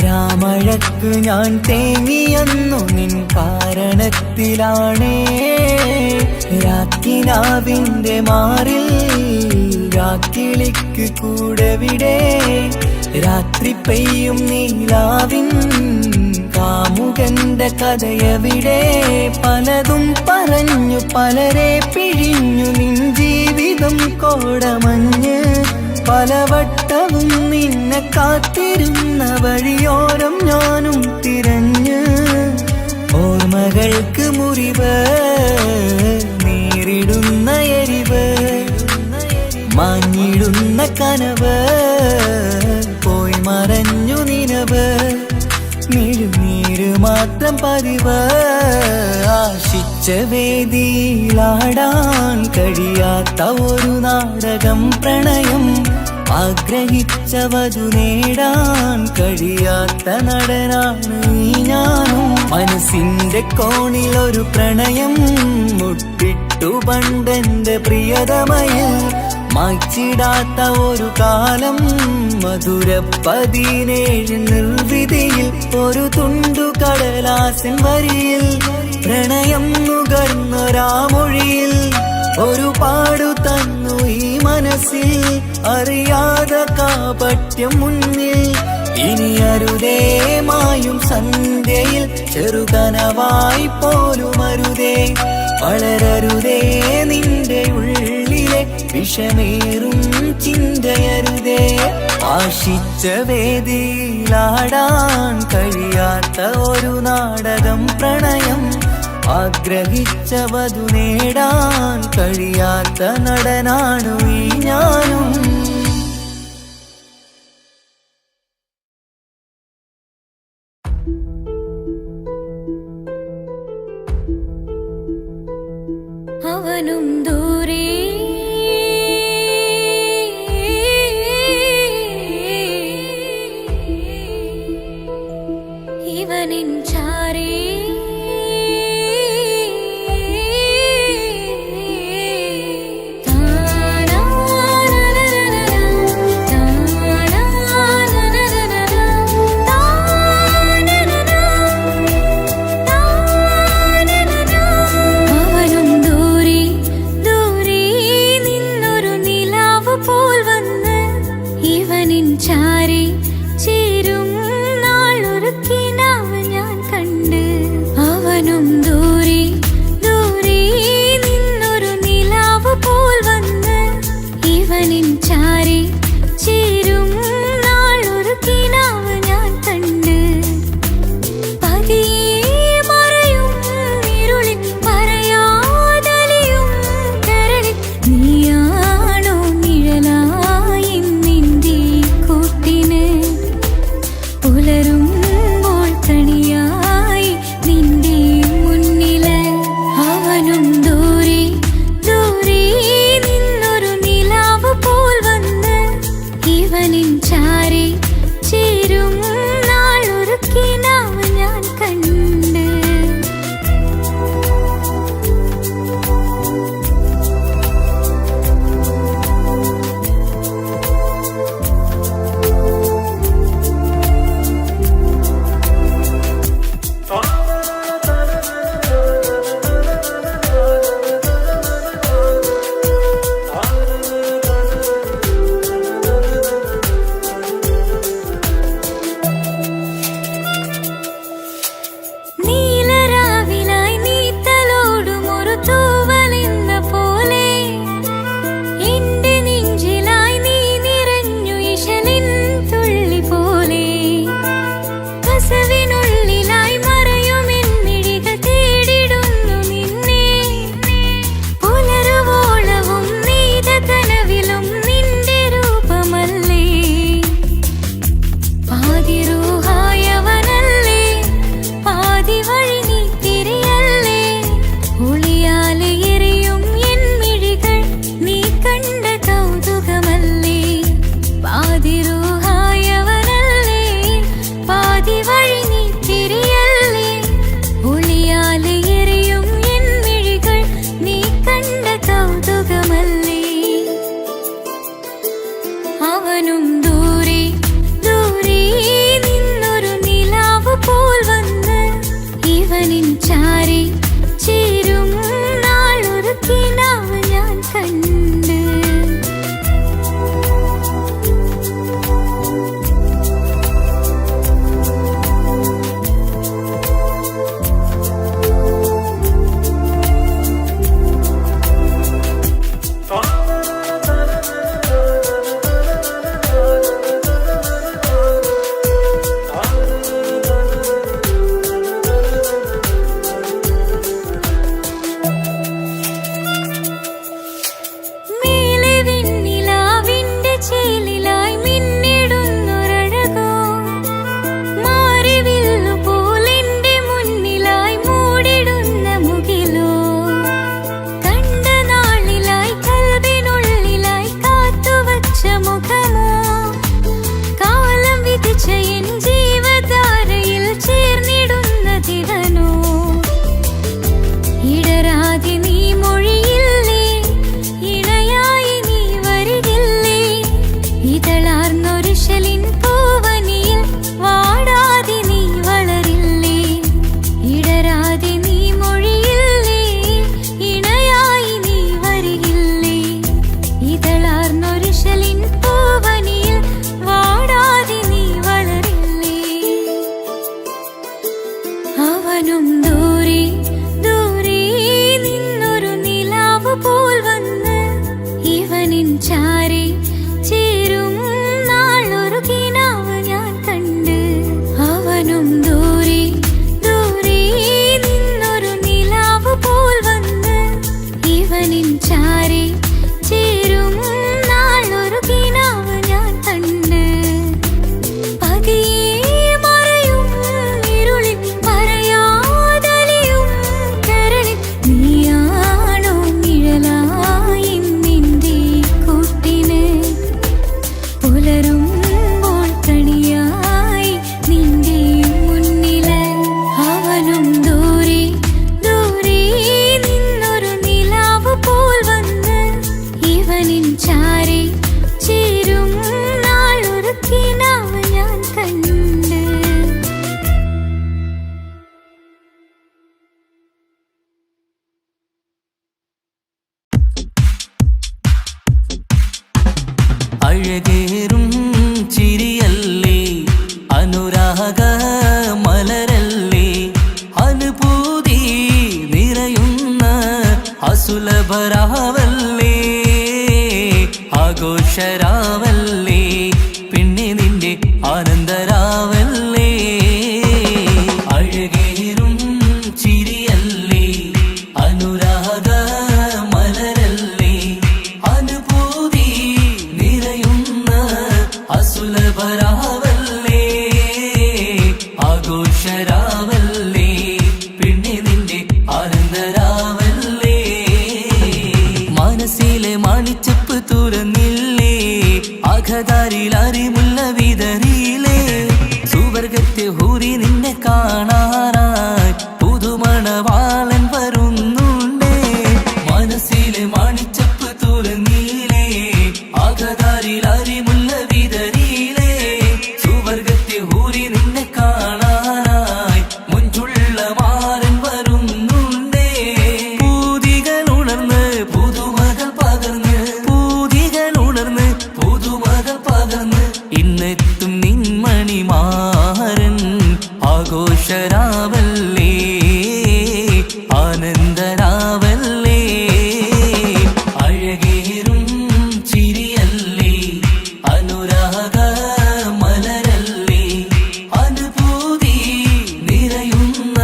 [SPEAKER 6] രാമഴക്ക് ഞാൻ തേങ്ങിയെന്നു നിൻ കാരണത്തിലാണേ. രാക്കിനാവിന്റെ മാറിൽ രാക്കിളിക്ക് കൂടെവിടെ, രാത്രി പെയ്യും നീലാവിൻ കാമുകന്റെ കഥയവിടെ. പലതും പറഞ്ഞു പലരെ പിഴിഞ്ഞു നിൻ ജീവിതം കോടമഞ്ഞ്, പലവട്ടവും നിന്നെ കാത്തിരുന്ന വഴിയോരം ഞാനും തിരഞ്ഞ്. ഓർമ്മകൾക്ക് മുറിവ് നേരിടുന്ന എരിവ്, മാഞ്ഞിടുന്ന കനവ് പോയി മറഞ്ഞു നിനവ്. നീര് മാത്രം പതിവ്, ആശിച്ച വേദിയിലാടാൻ കഴിയാത്ത ഒരു നാടകം പ്രണയം. ആഗ്രഹിച്ച വധു നേടാൻ കഴിയാത്ത നടനാണ് ഈ ഞാനും. മനസ്സിന്റെ കോണിൽ ഒരു പ്രണയം മുട്ടിട്ടു പണ്ടെന്റെ പ്രിയതമയിൽ, മായ്ച്ചിടാത്ത ഒരു കാലം മധുര 17 നിർവിധിയിൽ. ഒരു തുണ്ടു കടലാസിൻ വരിയിൽ പ്രണയം നുകർന്നൊരാമൊഴിയിൽ, ഒരു പാടു തന്നു ഈ മനസ്സിൽ അറിയാതെ കാപട്യം മുന്നിൽ. ഇനി അരുതേ മായും സന്ധ്യയിൽ ചെറുകനവായി പോലും അരുതേ, വളരരുതേ നിന്റെ ഉള്ളിലെ വിഷമേറും ചിന്തയരുതേ. ആശിച്ച വേദിയിലാടാൻ കഴിയാത്ത ഒരു നാടകം പ്രണയം, ആഗ്രഹിച്ച വധു നേടാൻ കഴിയാത്ത നടനാണു ഈ ഞാനും.
[SPEAKER 2] അവനും ദൂരെ ഇവനിൻ ചാരേ, ചാരി ചേരും നാളൊരു കിനാവ് ഞാൻ കണ്ട്. അവനും ദൂരെ ദൂരെ നിന്നൊരു നിലാവ് പോൽ വന്ന്, ഇവനിൻ ചാരി ചേരും നാളൊരു കിനാവ് ഞാൻ കണ്ട്. പതിയെ മറയും ഇരുളിൽ പറയാതലിയും കരളിൽ, നീയാണോ നിഴലായി നിന്റെ കൂട്ടിന്, പുലരുമ്പോൾ കണിയായി നിന്റെ മുന്നില്. അവനും ദൂരെ ദൂരെ നിന്നൊരു നിലാവ് പോൽ
[SPEAKER 6] അസുലഭരാവല്ലേ ആഘോഷരാവല്ലേ പിന്നെ നിന്റെ ആനന്ദരാവല്ലേ അഴകേറും ചിരിയല്ലേ അനുരാഗ മലരല്ലേ അനുഭൂതി നിറയുന്ന അസുലഭരാവല്ലേ ആഘോഷരാവല്ലേ പിന്നെ നിന്റെ ആനന്ദരാവല്ലേ മനസ്സിലെ മാണിച്ചപ്പ് തുറന്നില്ലേ അഖദാരിൽ അറിമുള്ള വിതറിയില്ലേ സുവർഗത്തെ ഹൂറി നിന്നെ കാണാനായി പുതുമണവാളൻ വരുന്നുണ്ടേ മനസ്സിലെ മാണിച്ചപ്പ് തുറന്നില്ലേ അഖദാരിൽ അറിമുള്ള വിതറിയില്ലേ സുവർഗത്തെ ഹൂറി നിന്നെ കാണാനായി മുഞ്ചുള്ള മാരൻ വരുന്നുണ്ടേ പൂതികൾ ഉണർന്ന് പുതുമകൾ പകർന്ന് പൂതികൾ ഉണർന്ന് പുതുമകൾ പകർന്ന് ഇന്നെത്തും നിൻമണിമാരൻ ആഘോഷരാവല്ലേ ആനന്ദരാവല്ലേ അഴകേറും ചിരിയല്ലേ അനുരാഗ മലരല്ലേ അനുഭൂതി നിറയുന്ന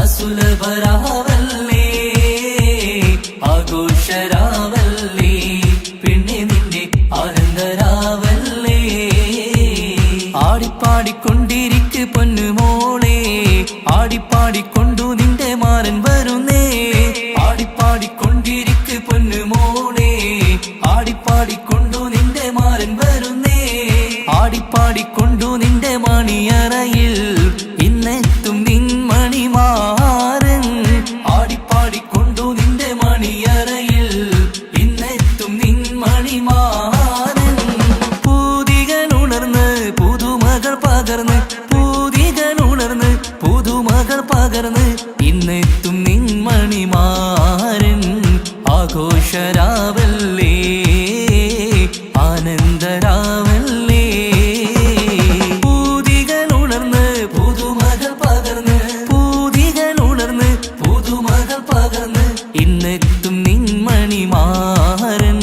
[SPEAKER 6] അസുലഭരാവല്ലേ ആഘോഷരാവല്ലേ പിന്നെ നിന്റെ ആനന്ദരാവല്ലേ ആടിപ്പാടിക്കൊണ്ടിരിക്ക് പൊന്നുമോളെ ആടിപ്പാടിക്കൊണ്ടു നിന്റെ മാരൻ വരുന്നേ ആടിപ്പാടിക്കൊണ്ടിരിക്ക് പൊന്നുമോളെ ആടിപ്പാടിക്കൊണ്ടു നിന്റെ മാരൻ വരുന്നേ ആടിപ്പാടിക്കൊണ്ടു നിന്റെ മണിയറയിൽ ഇന്നെത്തും നിൻമണിമാരൻ ആടിപ്പാടിക്കൊണ്ടു നിന്റെ മണിയറയിൽ ഇന്നെത്തും നിൻമണിമാരൻ പൂതികൾ ഉണർന്ന് പുതുമകൾ പകർന്ന് പൂതികൾ ഉണർന്ന് പുതുമകൾ പകർന്ന് ഇന്നെത്തും നിൻമണിമാരൻ ആഘോഷരാവല്ലേ ആനന്ദരാവല്ലേ പൂതികൾ ഉണർന്ന് പുതുമകൾ പകർന്ന് പൂതികൾ ഉണർന്ന് പുതുമകൾ പകർന്ന് ഇന്നെത്തും നിൻമണിമാരൻ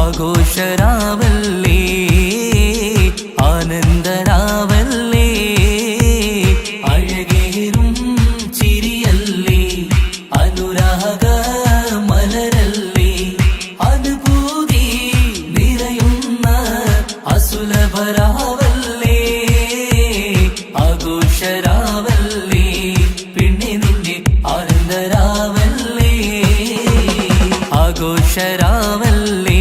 [SPEAKER 6] ആഘോഷരാവല്ലേ ആനന്ദരാവല്ലേ അഴകേറും ചിരിയല്ലേ അനുരാഗ മലരല്ലേ അനുഭൂതി നിറയുന്ന അസുലഭരാവല്ലേ ആഘോഷരാവല്ലേ പിന്നെ നിന്റെ ആനന്ദരാവല്ലേ ആഘോഷരാവല്ലേ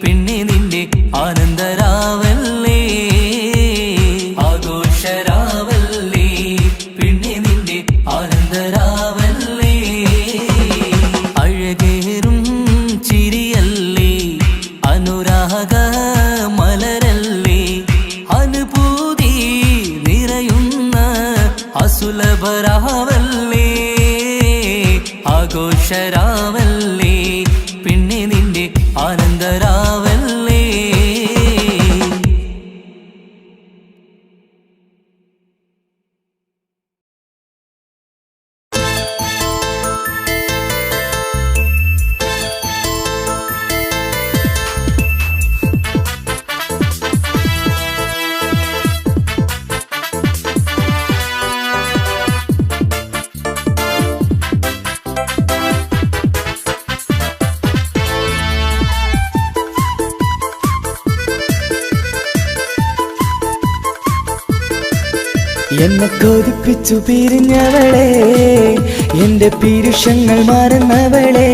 [SPEAKER 6] പിന്നെ നിന്റെ ആനന്ദരാവല്ലേ ആഘോഷരാവല്ലേ പിന്നെ നിന്റെ ആനന്ദരാവല്ലേ അഴകേറും ചിരിയല്ലേ അനുരാഗ മലരല്ലേ അനുഭൂതി നിറയുന്ന അസുലഭരാവല്ലേ ആഘോഷരാവല്ലേ പിന്നെ നിന്റെ ആനന്ദരാവല്ലേ
[SPEAKER 7] എന്നെ കൊതിപ്പിച്ചു പിരിഞ്ഞവളെ എന്റെ പീരുഷങ്ങൾ മറന്നവളെ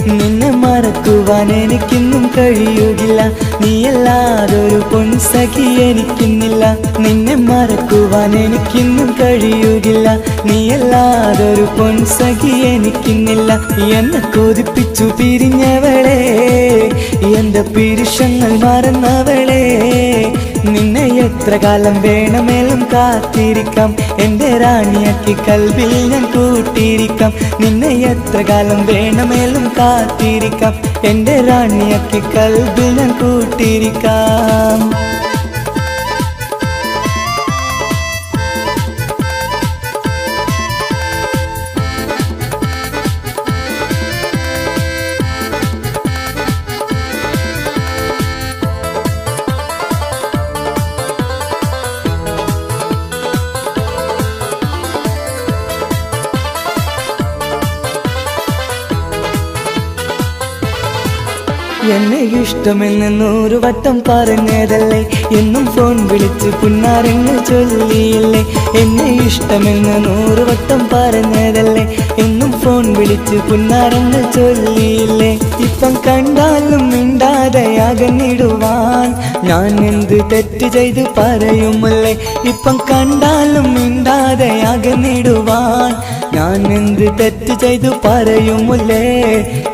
[SPEAKER 7] നിന്നെ മറക്കുവാൻ എനിക്കിന്നും കഴിയുകില്ല നീയല്ലാതൊരു പൊൻസഖി എനിക്കിന്നില്ല നിന്നെ മറക്കുവാൻ എനിക്കിന്നും കഴിയുകില്ല നീയല്ലാതൊരു പൊൻസഖി എനിക്കിന്നില്ല എന്നെ കൊതിപ്പിച്ചു പിരിഞ്ഞവളെ എന്റെ പീരുഷങ്ങൾ മറന്നവളെ നിന്നെ എത്ര കാലം വേണമെങ്കിലും കാത്തിരിക്കാം എന്റെ റാണിയാക്കി കൽവിൽ ഞാൻ കൂട്ടിയിരിക്കാം നിന്നെ എത്ര കാലം വേണമെങ്കിലും കാത്തിരിക്കാം എന്റെ റാണിയാക്കി കൽവിൽ ഞാൻ കൂട്ടിയിരിക്കാം എന്നെ ഇഷ്ടമെന്ന് 100 വട്ടം പറഞ്ഞതല്ലേ, എന്നും ഫോൺ വിളിച്ച് പുന്നാരങ്ങൾ ചൊല്ലിയില്ലേ. എന്നെ ഇഷ്ടമെന്ന് 100 വട്ടം പറഞ്ഞതല്ലേ, എന്നും ഫോൺ വിളിച്ച് പുന്നാരങ്ങൾ ചൊല്ലിയില്ലേ. ഇപ്പം കണ്ടാലും മിണ്ടാതെ അകന്നിടുവാൻ ഞാൻ എന്ത് തെറ്റ് ചെയ്ത് പറയുമല്ലേ. ഇപ്പം കണ്ടാലും മിണ്ടാതെ അകന്നിടുവാൻ ഞാൻ എന്ത് തെറ്റ് ചെയ്തു പറയുമല്ലേ.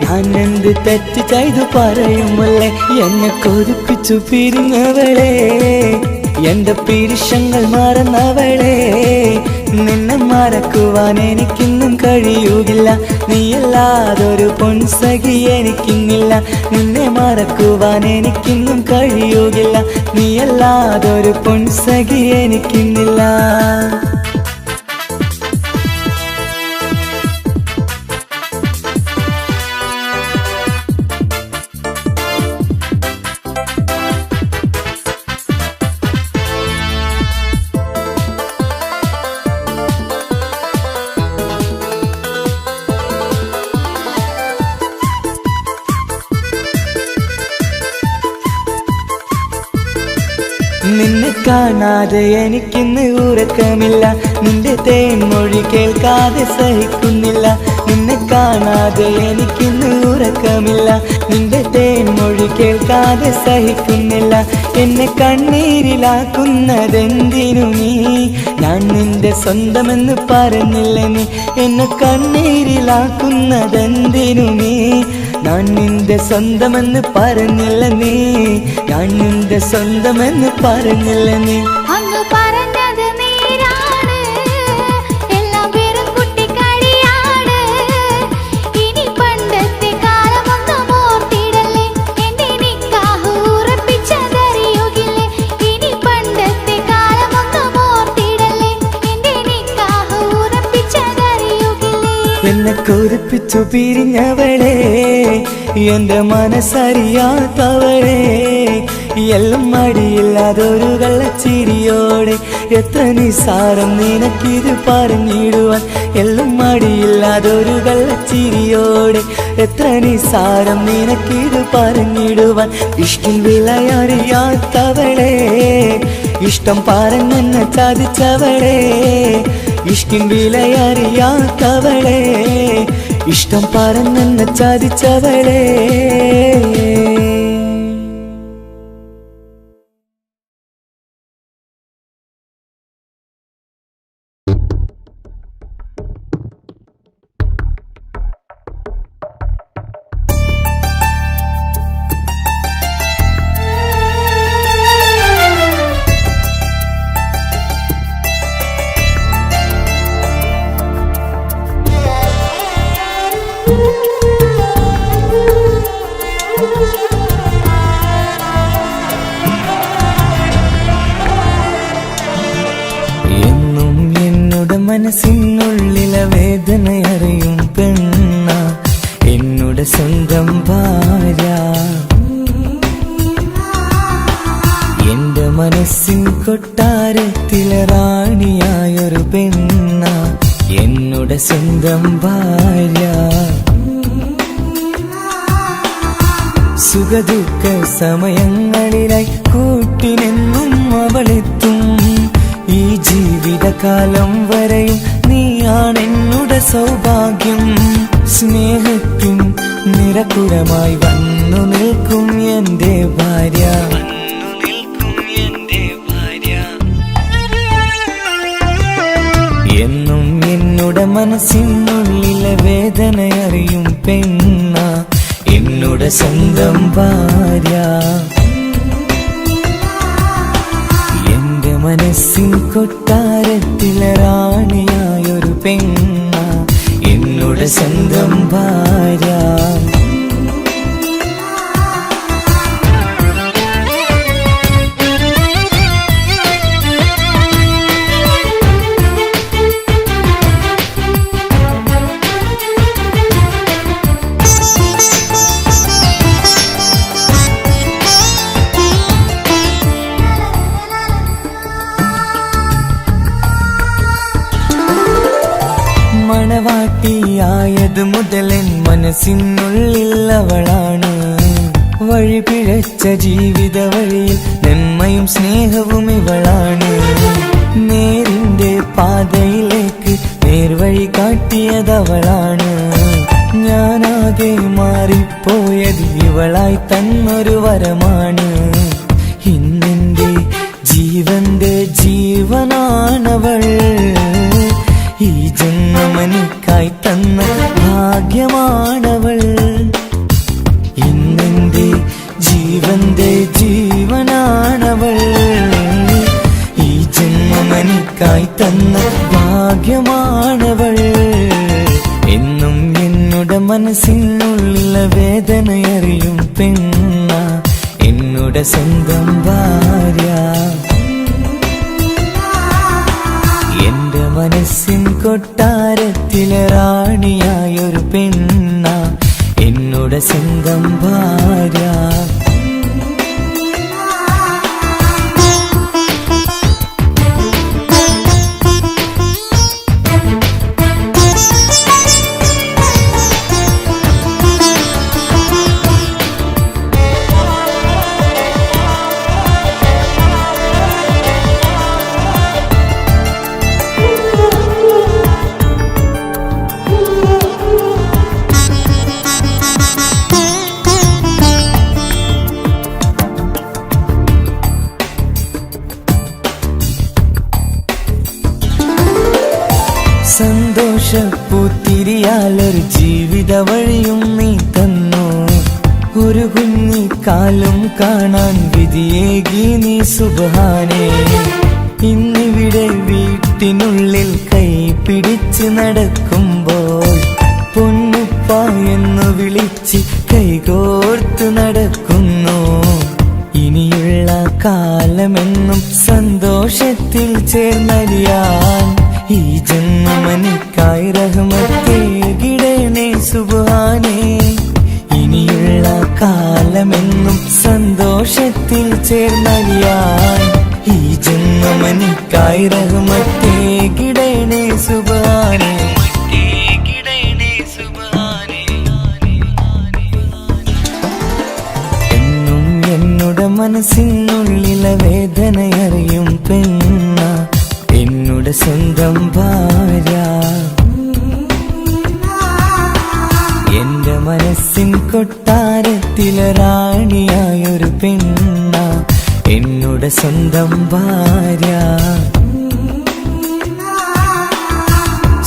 [SPEAKER 7] ഞാൻ എന്ത് തെറ്റ് ചെയ്തു പറയുമല്ലേ. എന്നെ കൊതിപ്പിച്ചു പിരിഞ്ഞവളെ, എന്റെ പിരിശങ്ങൾ മറന്നവളെ. നിന്നെ മറക്കുവാൻ എനിക്കിന്നും കഴിയുകില്ല, നീയല്ലാതൊരു പൊൻസഖി എനിക്കിന്നില്ല. നിന്നെ മറക്കുവാൻ എനിക്കിന്നും കഴിയുകില്ല, നീയല്ലാതൊരു പൊൻസഖി എനിക്കിന്നില്ല. നിന്നെ കാണാതെ എനിക്കിന്ന് ഉറക്കമില്ല, നിന്റെ തേൻമൊഴി കേൾക്കാതെ സഹിക്കുന്നില്ല. നിന്നെ കാണാതെ എനിക്കിന്ന് ഉറക്കമില്ല, നിന്റെ തേൻമൊഴി കേൾക്കാതെ സഹിക്കുന്നില്ല. എന്നെ കണ്ണീരിലാക്കുന്നതെന്തിനു നീ, ഞാൻ നിന്റെ സ്വന്തമെന്ന് പറഞ്ഞില്ല നീ. എന്നെ കണ്ണീരിലാക്കുന്നതെന്തിനു നീ, ഞാൻ നിന്റെ സ്വന്തമെന്ന് പറഞ്ഞില്ല നീ. ഞാൻ നിന്റെ സ്വന്തമെന്ന് പറഞ്ഞില്ല നീ.
[SPEAKER 2] അന്ന് പറഞ്ഞത് നേരാണ്, എല്ലാം വെറും കുട്ടിക്കളിയാണ്. ഇനി പണ്ടത്തെ കാലമൊന്നും ഓർത്തിടല്ലേ, എന്റെ നിക്കാഹ് ഉറപ്പിച്ചതറിയുകില്ലേ. ഇനി പണ്ടത്തെ കാലമൊന്നും ഓർത്തിടല്ലേ, എന്റെ നിക്കാഹ് ഉറപ്പിച്ചതറിയുകില്ലേ.
[SPEAKER 7] എന്നെ കൊതിപ്പിച്ചു പിരിഞ്ഞവളെ, എന്റെ മനസ്സറിയാത്തവളെ. എല്ലാം മടിയില്ലാതൊരു കള്ളച്ചിരിയോടെ, എത്ര നിസാരം നിനക്കിത് പറഞ്ഞിടുവാൻ. എല്ലാം മടിയില്ലാതൊരു കള്ളച്ചിരിയോടെ, എത്ര നിസാരം നിനക്കിത് പറഞ്ഞിടുവാൻ. ഇഷ്ടം വിലയറിയാത്തവളെ, ഇഷ്ടം പറഞ്ഞെന്നെ ചതിച്ചവളെ. ഇഷ്കിൻ വിലയറിയാത്തവളെ, ഇഷ്ടം പറഞ്ഞെന്നെ ചതിച്ചവളെ. മനസ്സിനുള്ളിലെ വേദനയറിയും പെണ്ണ, എന്നുടെ സ്വന്തം ഭാര്യ. എന്റെ മനസ്സിൻ കൊട്ടാരത്തിലെ റാണിയായൊരു പെണ്ണ, എന്നുടെ സ്വന്തം ഭാര്യ. സുഖദുഃഖ സമയങ്ങളിലായി കൂട്ടിനെന്നും അവളെത്തും. ഈ ജീവിതകാലം വരെയും നീയാണെന്നുടെ സൗഭാഗ്യം. സ്നേഹത്തിൻ നിറകുടമായി വന്നു നിൽക്കും എന്റെ ഭാര്യ. എന്നും എന്നുടെ മനസ്സിനുള്ളിലെ വേദനയറിയും പെണ്ണ, എന്നുടെ സ്വന്തം ഭാര്യ. മനസ്സിൻ കൊട്ടാരത്തിലെ റാണിയായൊരു പെണ്ണ, എന്നുടെ സ്വന്തം ഭാര്യ. മണവാട്ടിയായത് മുതലൻ മനസ്സിനുള്ളിൽ അവളാണ്. വഴി പിഴച്ച ജീവിത വഴിയിൽ നന്മയും സ്നേഹവും ഇവളാണ്. നേരിന്റെ പാതയിലേക്ക് നേർവഴി കാട്ടിയതവളാണ്. ഞാനാകെ മാറിപ്പോയത് ഇവളായി തന്നൊരു വരമാണ്. ഇന്നെന്റെ ജീവന്റെ ജീവനാണവൾ. ഈ ജന്മമെനിക്കായി തന്ന ഭാഗ്യമാണവൾ. ഇന്നെന്റെ ജീവന്റെ ജീവനാണവൾ. ഈ ജന്മമെനിക്കായി തന്ന ഭാഗ്യമാണവൾ. എന്നും എന്നുടെ മനസ്സിനുള്ളിലെ വേദനയറിയും പെണ്ണ എന്നുടെ സ്വന്തം ഭാര്യ. എന്റെ മനസ്സിൻ കൊട്ടാരത്തിലെ റാണിയായൊരു പെണ്ണ എന്നുടെ സ്വന്തം ഭാര്യ. സന്തോഷപ്പൂത്തിരിയാലൊരു ജീവിത വഴിയും നീ തന്നു. ഒരു കുഞ്ഞിക്കാലും കാണാൻ വിധിയേകി നീ സുബ്ഹാനേ. ഇന്നിവിടെ വീട്ടിനുള്ളിൽ കൈ പിടിച്ച് നടക്കുമ്പോൾ പൊന്നുപ്പ എന്നു വിളിച്ച് കൈകോർത്ത് നടക്കുന്നു. ഇനിയുള്ള കാലമെന്നും സന്തോഷത്തിൽ ചേർന്നലിയാൻ ഈ ജന്മമെനിക്കായി റഹ്മത്തേകിടണേ സുബ്ഹാനേ. ഇനിയുള്ള കാലമെന്നും സന്തോഷത്തിൽ ചേർന്നലിയാൻ ഈ ജന്മമെനിക്കായി റഹ്മത്തേകിടണേ സുബ്ഹാനേ. എന്നും എന്നുടെ മനസ്സിനുള്ളിലെ വേദനയറിയും പെണ്ണ എന്നുടെ സ്വന്തം ഭാര്യ. എന്റെ മനസ്സിൻ കൊട്ടാരത്തിലെ റാണിയായൊരു പെണ്ണ എന്നുടെ സ്വന്തം ഭാര്യ.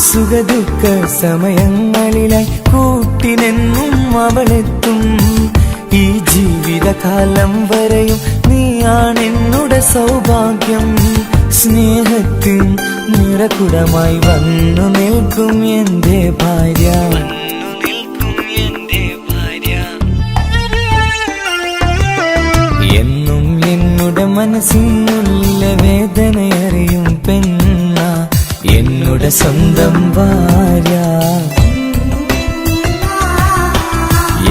[SPEAKER 7] സുഖദുഃഖ സമയങ്ങളിലായി കൂട്ടിനെന്നും അവളെത്തും. ഈ ജീവിതകാലം വരെയും നീയാണെന്നുടെ സൗഭാഗ്യം. സ്നേഹത്തിൻ നിറകുടമായി വന്നു നിൽക്കും എന്റെ ഭാര്യ. എന്നും എന്നുടെ മനസ്സിനുള്ളിലെ വേദനയറിയും പെണ്ണ എന്നുടെ സ്വന്തം ഭാര്യ.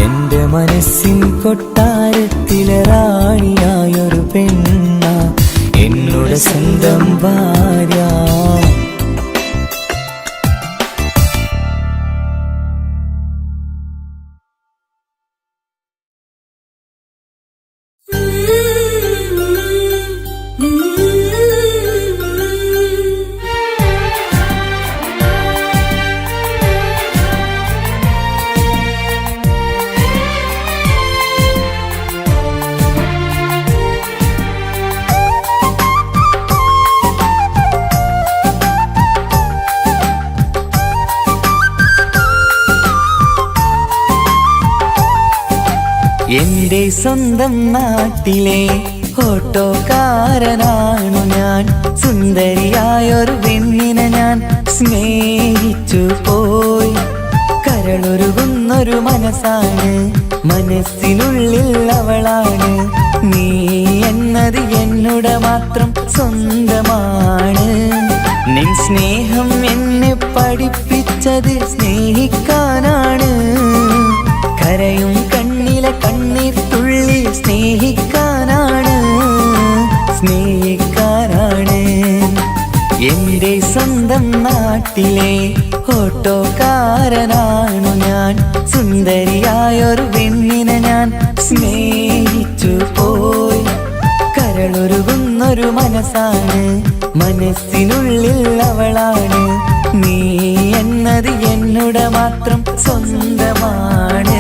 [SPEAKER 7] എന്റെ മനസ്സിൻ കൊട്ടാരത്തിലെ റാണിയായൊരു പെണ്ണ എന്നുടെ സ്വന്തം ഭാര്യ. എന്റെ സ്വന്തം നാട്ടിലെ ഓട്ടോക്കാരനാണു ഞാൻ. സുന്ദരിയായൊരു പെണ്ണിനെ ഞാൻ സ്നേഹിച്ചു പോയി. കരളൊരുകുന്നൊരു മനസ്സാണ്, മനസ്സിനുള്ളിൽ അവളാണ്. നീ എന്നത് എന്നുടെ മാത്രം സ്വന്തമാണ്. നിൻ സ്നേഹം എന്നെ പഠിപ്പിച്ചത് സ്നേഹിക്കാനാണ്. കരയും കണ്ണിലെ കണ്ണീർ തുള്ളി സ്നേഹിക്കാനാണ്, സ്നേഹിക്കാനാണ്. എന്റെ സ്വന്തം നാട്ടിലെ ഓട്ടോക്കാരനാണു ഞാൻ. സുന്ദരിയായൊരു പെണ്ണിനെ ഞാൻ സ്നേഹിച്ചു മനസ്സാണ്, മനസ്സിനുള്ളിൽ അവളാണ്. നീ എന്നത് എന്നുടെ മാത്രം സ്വന്തമാണ്.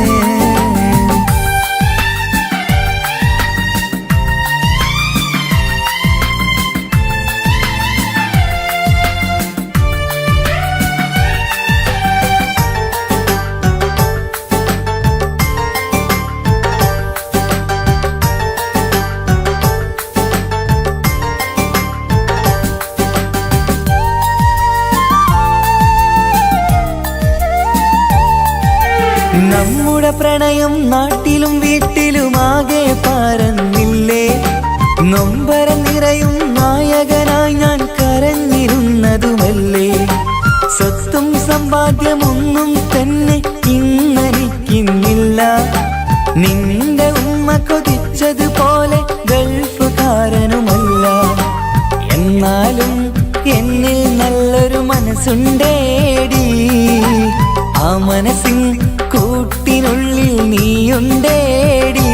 [SPEAKER 7] നമ്മുടെ പ്രണയം നാട്ടിലും വീട്ടിലുമാകെ പരന്നില്ലേ. നൊമ്പരം നിറയും നായകനായി ഞാൻ കരഞ്ഞിരുന്നതുമല്ലേ. സ്വത്തും സമ്പാദ്യമൊന്നും തന്നെ ഇന്നെനിക്കിന്നില്ല. നിന്റെ ഉമ്മ കൊതിച്ചതുപോലെ ഗൾഫുകാരനുമല്ല. എന്നാലും എന്നിൽ നല്ലൊരു മനസ്സുണ്ടേടി. ആ മനസ്സിൻ കൂട്ടിനുള്ളിൽ നീയുണ്ടേടി.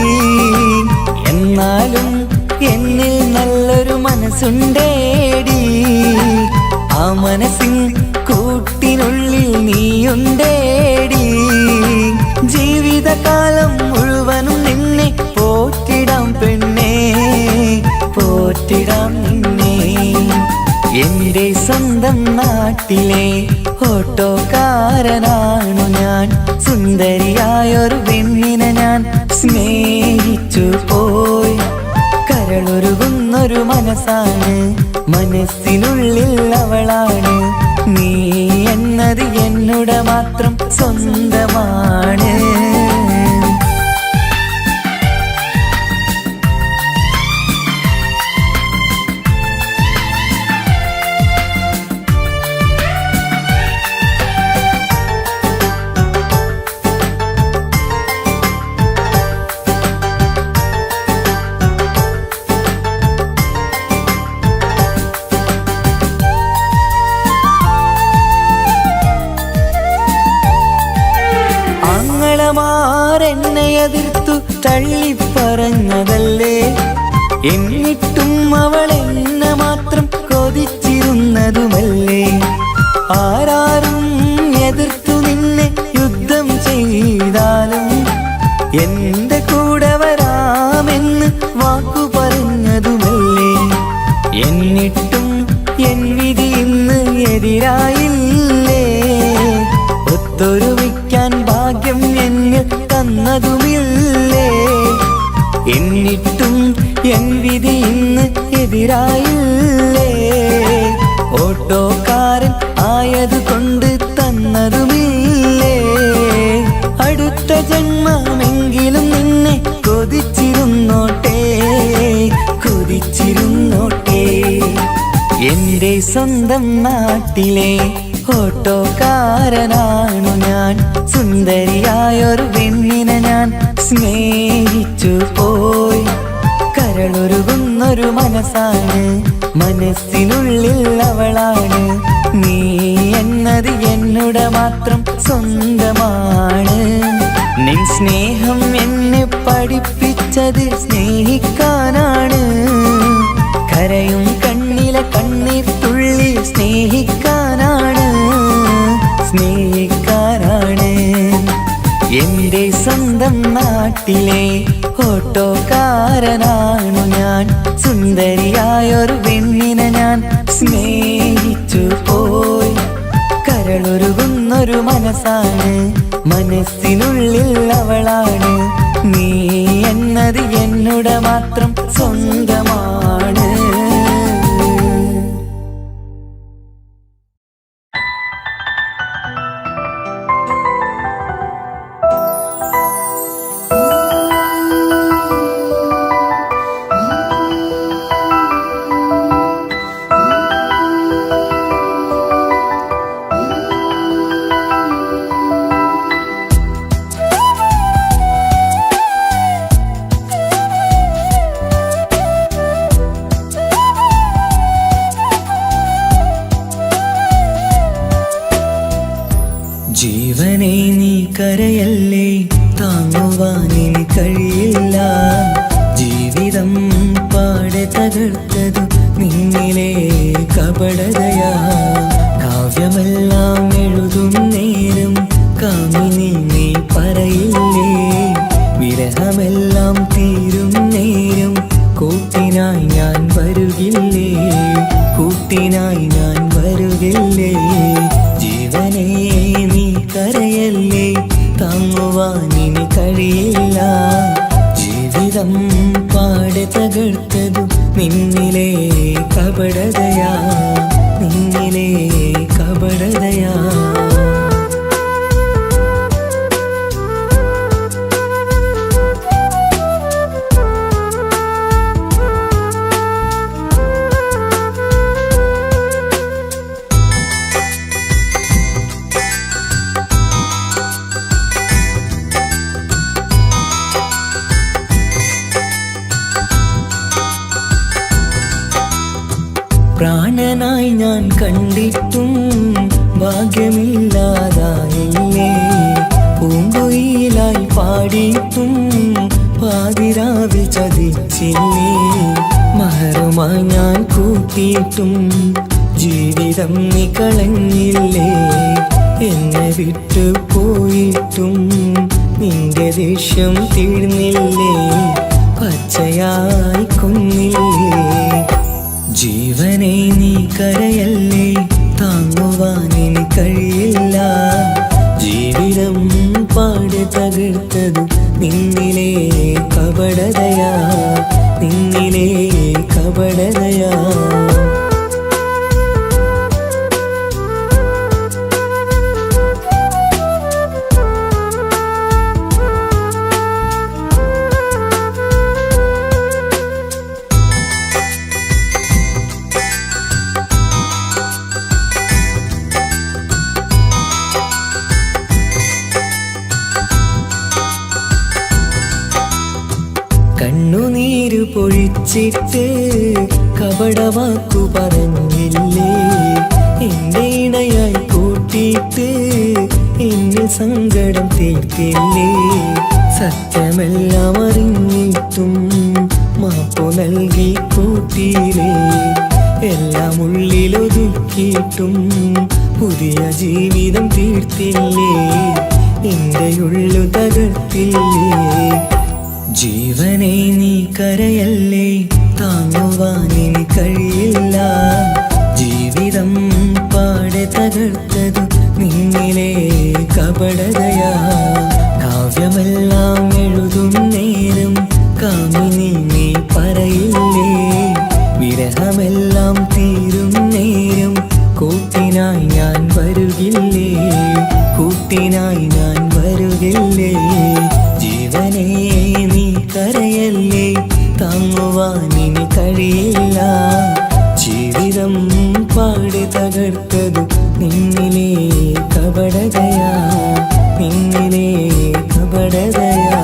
[SPEAKER 7] എന്നാലും എന്നിൽ നല്ലൊരു മനസ്സുണ്ടേടി. ആ മനസ്സിൻ കൂട്ടിനുള്ളിൽ നീയുണ്ടേടി. ജീവിതകാലം മുഴുവനും നിന്നെ പോറ്റിടാം പെണ്ണേ, പോറ്റിടാം നിന്നെ. എന്റെ സ്വന്തം നാട്ടിലെ ഓട്ടോക്കാരനാണു ഞാൻ. സുന്ദരിയായൊരു പെണ്ണിനെ ഞാൻ സ്നേഹിച്ചു പോയി. കരളൊരുകുന്നൊരു മനസ്സാണ്, മനസ്സിനുള്ളിൽ അവളാണ്. നീ എന്നത് എന്നുടെ മാത്രം സ്വന്തമാണ്. എന്നെ എതിർത്തു തള്ളിപ്പറഞ്ഞതല്ലേ. എന്നിട്ടും അവൾ എന്നെ മാത്രം കൊതിച്ചിരുന്നതുമല്ലേ. ആരാരും എതിർത്തു നിന്നെ യുദ്ധം ചെയ്താലും എന്റെ കൂടെ വരാമെന്ന് വാക്കു പറഞ്ഞതുമല്ലേ. എന്നിട്ടും എൻ വിധി ഇന്ന് എതിരായില്ലേ. ഒത്തൊരുമിക്കാൻ ഭാഗ്യം എന്നിൽ തന്നതുമില്ലേ. എന്നിട്ടും എൻ വിധി ഇന്ന് എതിരായില്ലേ. ഓട്ടോക്കാരൻ ആയതുകൊണ്ട് തന്നതുമില്ലേ. അടുത്ത ജന്മമെങ്കിലും നിന്നെ കൊതിച്ചിരുന്നോട്ടെ, കൊതിച്ചിരുന്നോട്ടെ. എന്റെ സ്വന്തം നാട്ടിലെ ഓട്ടോക്കാരനാണു ഞാൻ. സുന്ദരിയായൊരു പെണ്ണിനെ ഞാൻ സ്നേഹിച്ചു പോയി. കരളൊരുകുന്നൊരു മനസ്സാണ്, മനസ്സിനുള്ളിൽ അവളാണ്. നീ എന്നത് എന്നുടെ മാത്രം സ്വന്തമാണ്. നിൻ സ്നേഹം എന്നെ പഠിപ്പിച്ചത് സ്നേഹിക്കാനാണ്. കരയും കണ്ണിലെ കണ്ണീർ തുള്ളി സ്നേഹിക്കാനാണ്, സ്നേഹിക്കാനാണ്. എന്റെ സ്വന്തം നാട്ടിലെ ഓട്ടോക്കാരനാണു ഞാൻ. സുന്ദരിയായൊരു പെണ്ണിനെ ഞാൻ സ്നേഹിച്ചു പോയി. കരളൊരുകുന്നൊരു മനസ്സാണ്, മനസ്സിനുള്ളിൽ അവളാണ്. നീ എന്നത് എന്നുടെ മാത്രം സ്വന്തമാണ്. ജീവനെ നീ കരയല്ലേ, താങ്ങുവാനിനി കഴിയില്ല. ജീവിതം പാടെ തകർത്തതു നിന്നെ നിന്നിലെ കപടതയാ കാവ്യമെല്ലാം എഴുതും നേരം കാമിനി നീ പറയില്ലേ വിരഹമെല്ലാം തീരും നേരം കൂട്ടിനായി ഞാൻ വരുകില്ലേ കൂട്ടിനായി ഞാൻ വരുകില്ലേ ജീവനേ നീ കരയല്ലേ താങ്ങുവാനിനി കഴിയില്ല ജീവിതം പാടെ തകർത്തതു നിന്നിലെ കപടതയാ നിന്നിലെ കപടതയാ പ്രാണനായി ഞാൻ കണ്ടിട്ടും ഭാഗ്യമില്ലാതായില്ലേ പൂങ്കുയിലായി പാടിയിട്ടും പാതിരാവിൽ ചതിച്ചില്ലേ മഹറുമായി ഞാൻ കൂട്ടിയിട്ടും ജീവിതം നീ കളഞ്ഞില്ലേ എന്നെ വിട്ടു പോയിട്ടും നിന്റെ ദേഷ്യം തീർന്നില്ലേ പച്ചയായി കൊന്നില്ലേ ജീവനെ നീ കരയല്ലേ താങ്ങുവാനിനി കഴിയില്ല ജീവിതം പാടെ തകർത്തതു നിന്നിലെ കപടതയാ നിന്നിലെ കപടതയാ കണ്ണുനീര് പൊഴിച്ചിട്ട് കപടവാക്കു പറഞ്ഞില്ലേ എന്റെ ഇണയായി കൂട്ടിയിട്ട് എന്നിൽ സങ്കടം തീർത്തില്ലേ സത്യമെല്ലാം അറിഞ്ഞിട്ടും മാപ്പു നൽകി കൂട്ടിയില്ലേ എല്ലാം ഉള്ളിലൊതുക്കിയിട്ടും പുതിയ ജീവിതം തീർത്തില്ലേ എന്റെ ഉള്ളു തകർത്തില്ലേ ജീവനെ നീ കരയല്ലേ താങ്ങുവാനിനി കഴിയില്ല ജീവിതം പാടെ തകർത്തതു നിന്നിലെ കപടതയാ കാവ്യമെല്ലാം എഴുതും നേരം കാമിനി നീ പറയില്ലേ വിരഹമെല്ലാം തീരും നേരം കൂട്ടിനായി ഞാൻ വരുകില്ലേ കൂട്ടിനായി ഞാൻ വരുകില്ലേ ജീവനേ നീ കരയല്ലേ താങ്ങുവാനിനി കഴിയില്ല ജീവിതം പാടെ തകർത്തതു നിന്നിലെ കപടതയാ നിന്നിലെ കപടതയാ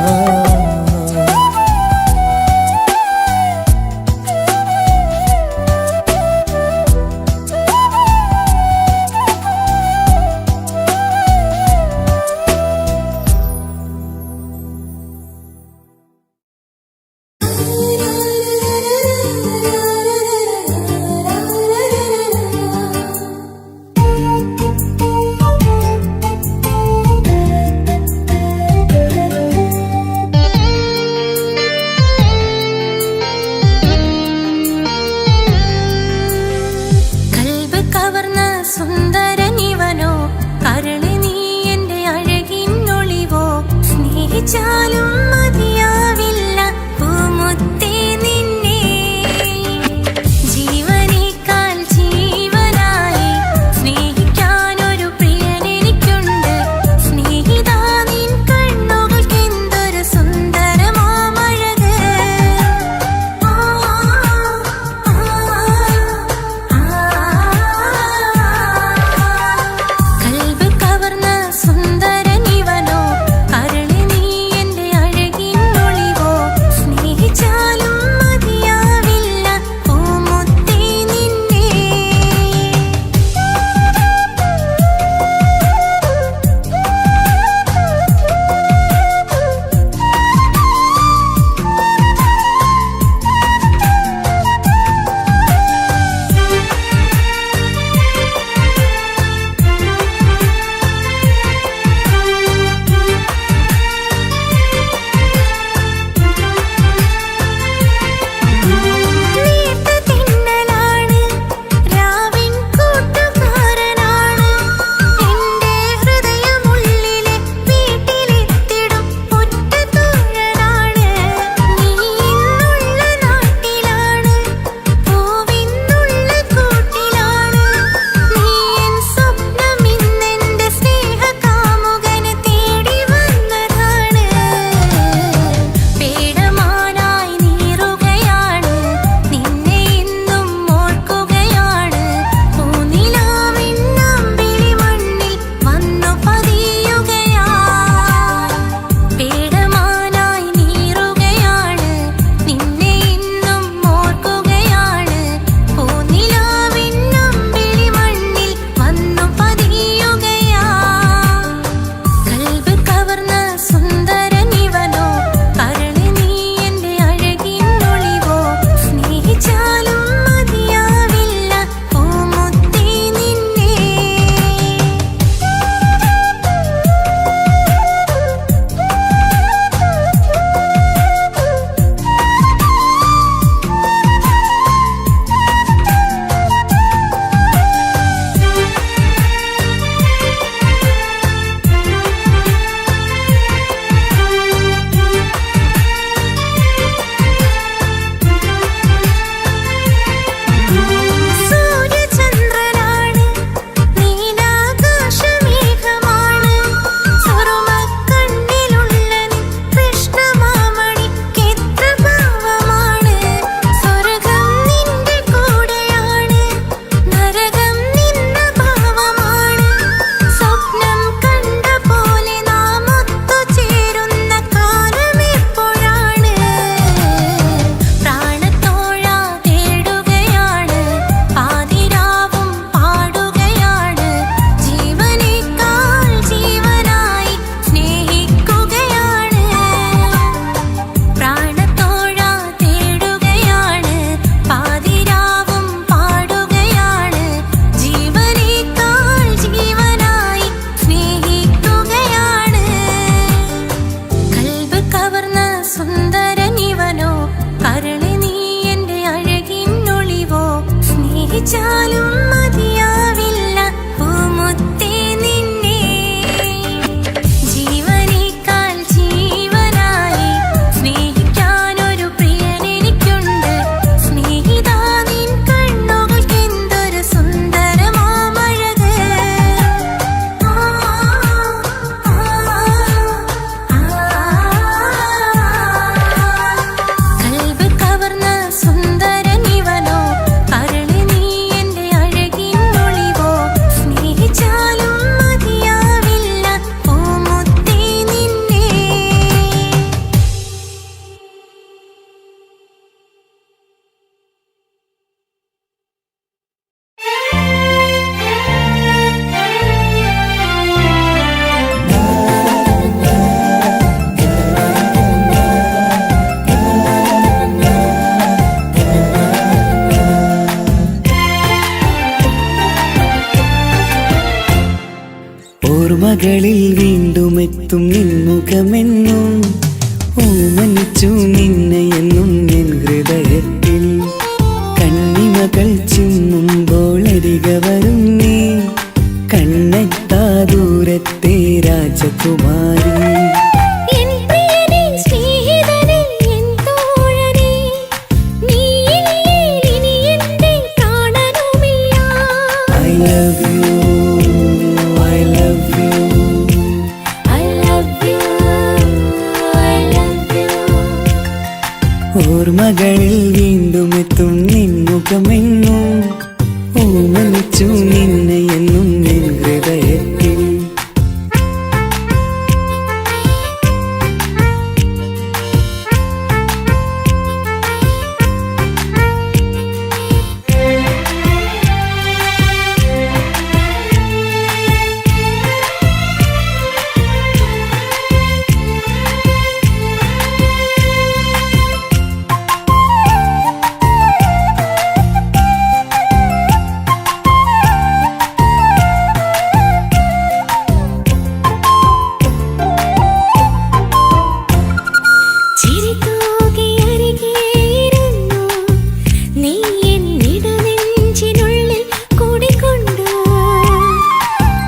[SPEAKER 7] ഓർമ്മകളിൽ വീണ്ടും എത്തും നിൻമുഖമെന്നും ഓമനിച്ചു നിന്നെ എന്നും എൻ ഹൃദയത്തിൽ കണ്ണിമകൾ ചിമ്മുമ്പോൾ അരിക വരും നീ കണ്ണെത്താ ദൂരത്തെ രാജകുമാരി ഓർമ്മകളിൽ വീണ്ടും എത്തും നിൻമുഖമെന്നും ഓമനിച്ചു നിന്നെ എന്നും എൻ ഹൃദയത്തിൽ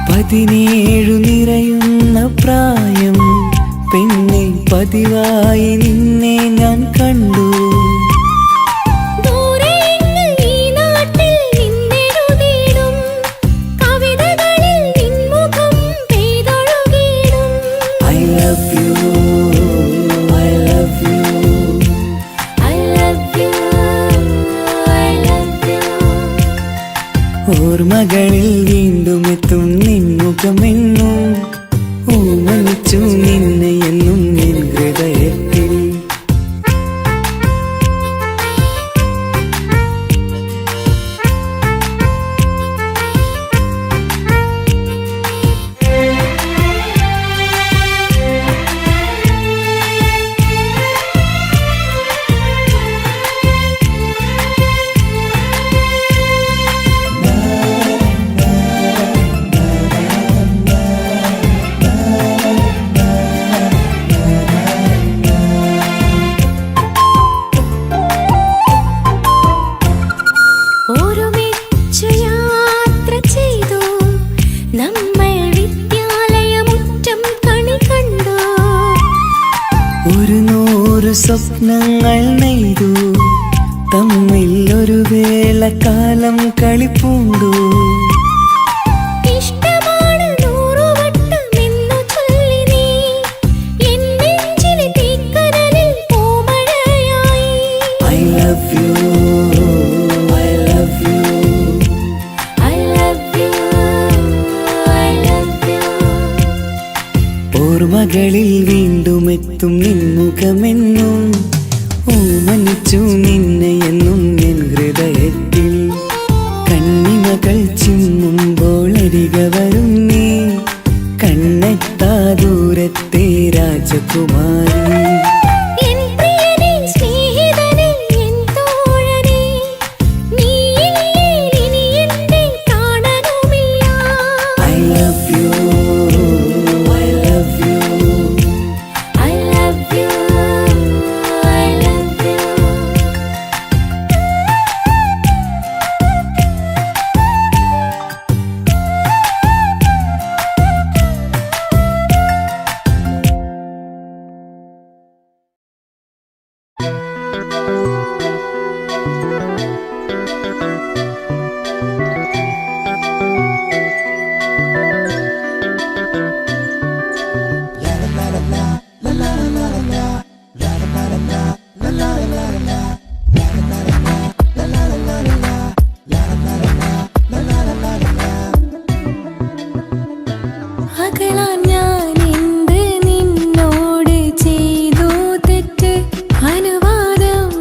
[SPEAKER 7] പതിനേഴു നിറയുന്ന പ്രായം പെണ്ണെ പതിവായി നിന്നെ ഞാൻ കണ്ടു I love you, I love you,
[SPEAKER 2] I love you, I love you.
[SPEAKER 7] ഓർമ്മകളിൽ വീണ്ടും എത്തും നിൻമുഖമെന്നും ഓമനിച്ചു നിന്നെ എന്നും എൻ ഹൃദയത്തിൽ ഒരു നൂറ് സ്വപ്നങ്ങൾ നെയ്തു തമ്മിൽ ഒരു വേള കാലം കളിപ്പൂണ്ടു I love you, I love you,
[SPEAKER 2] I love you, I love you.
[SPEAKER 7] ഓർമ്മകളിൽ വീണ്ടും എത്തും നിൻമുഖമെന്നും ഓമനിച്ചു നിന്നെ എന്നും എൻ ഹൃദയത്തിൽ കണ്ണിമകൾ ചിമ്മുമ്പോൾ അരിക വരും നീ കണ്ണെത്താ ദൂരത്തെ രാജകുമാരി
[SPEAKER 2] അനുവാദം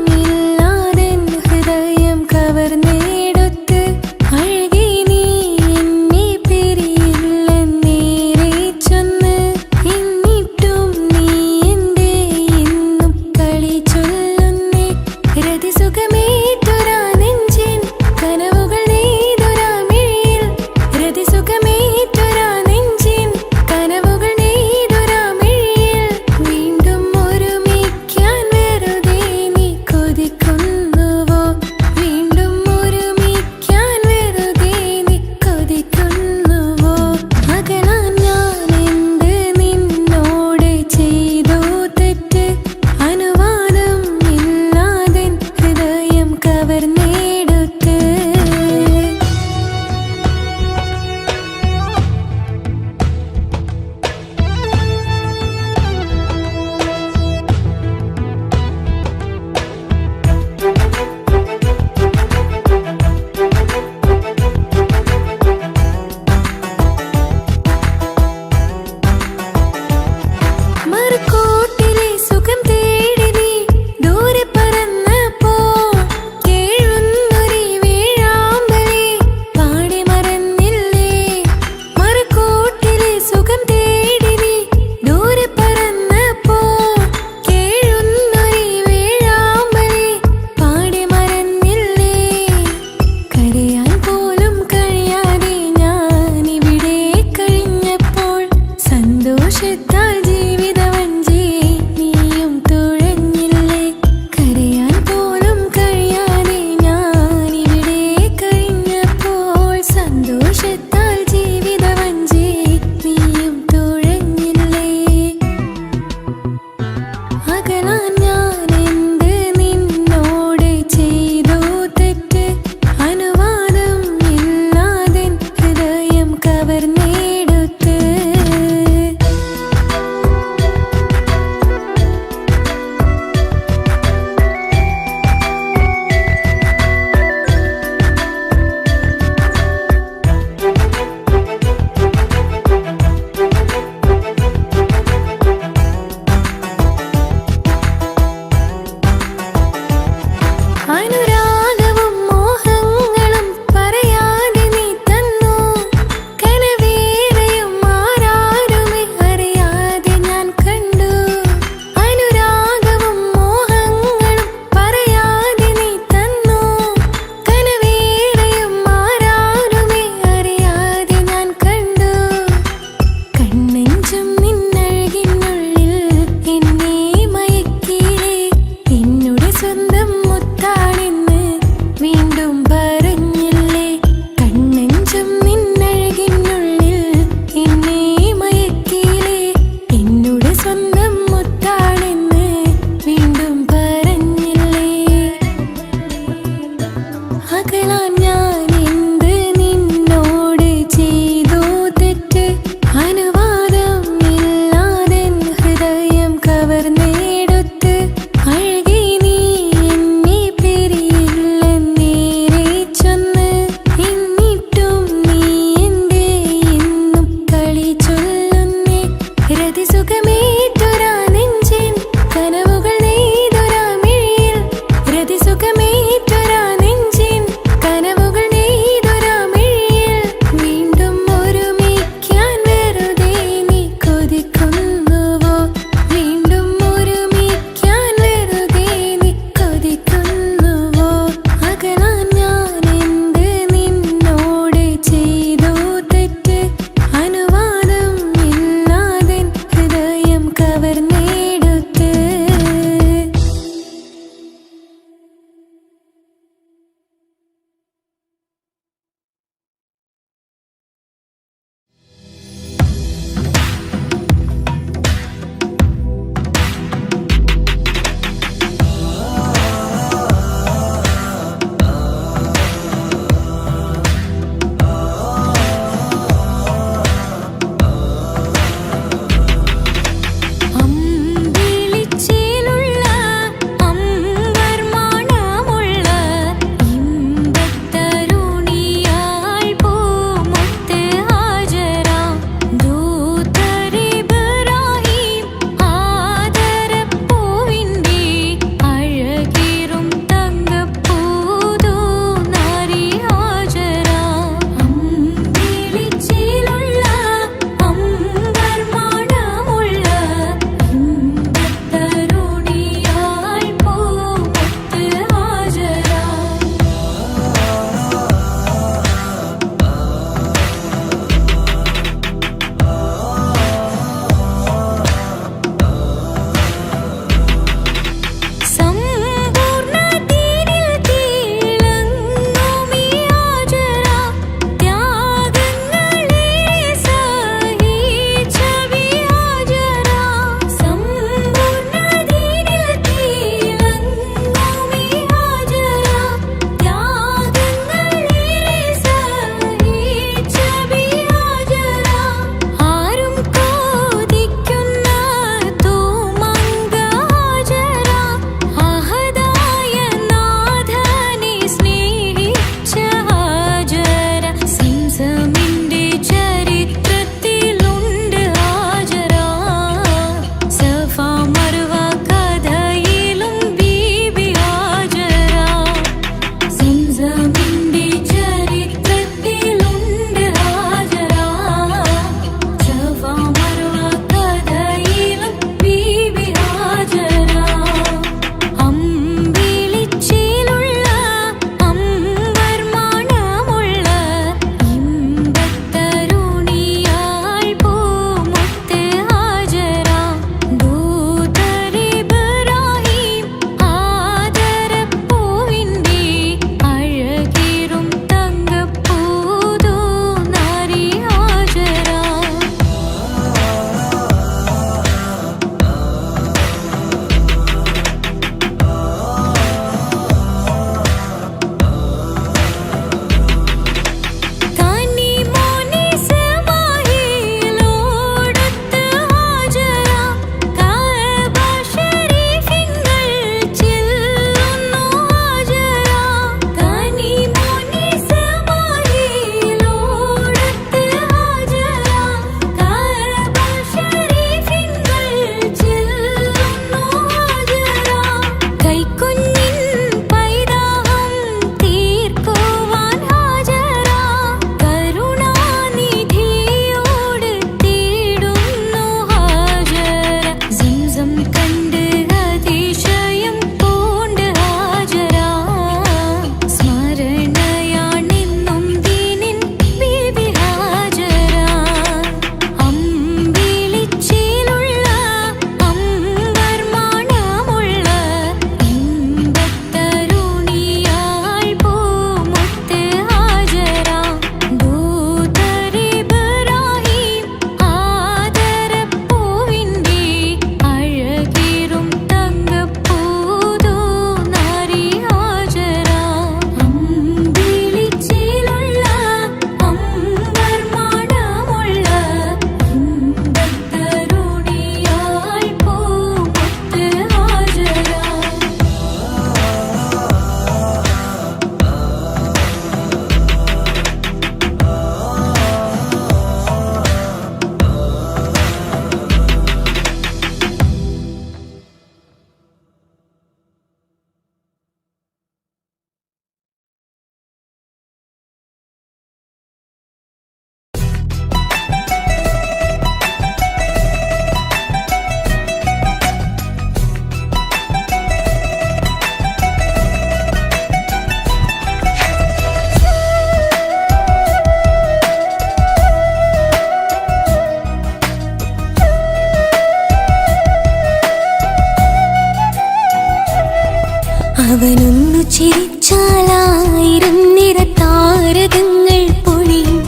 [SPEAKER 2] അവനൊന്നു ചിരിച്ചാലായിരം നിറതാരകങ്ങൾ പൊഴിയും.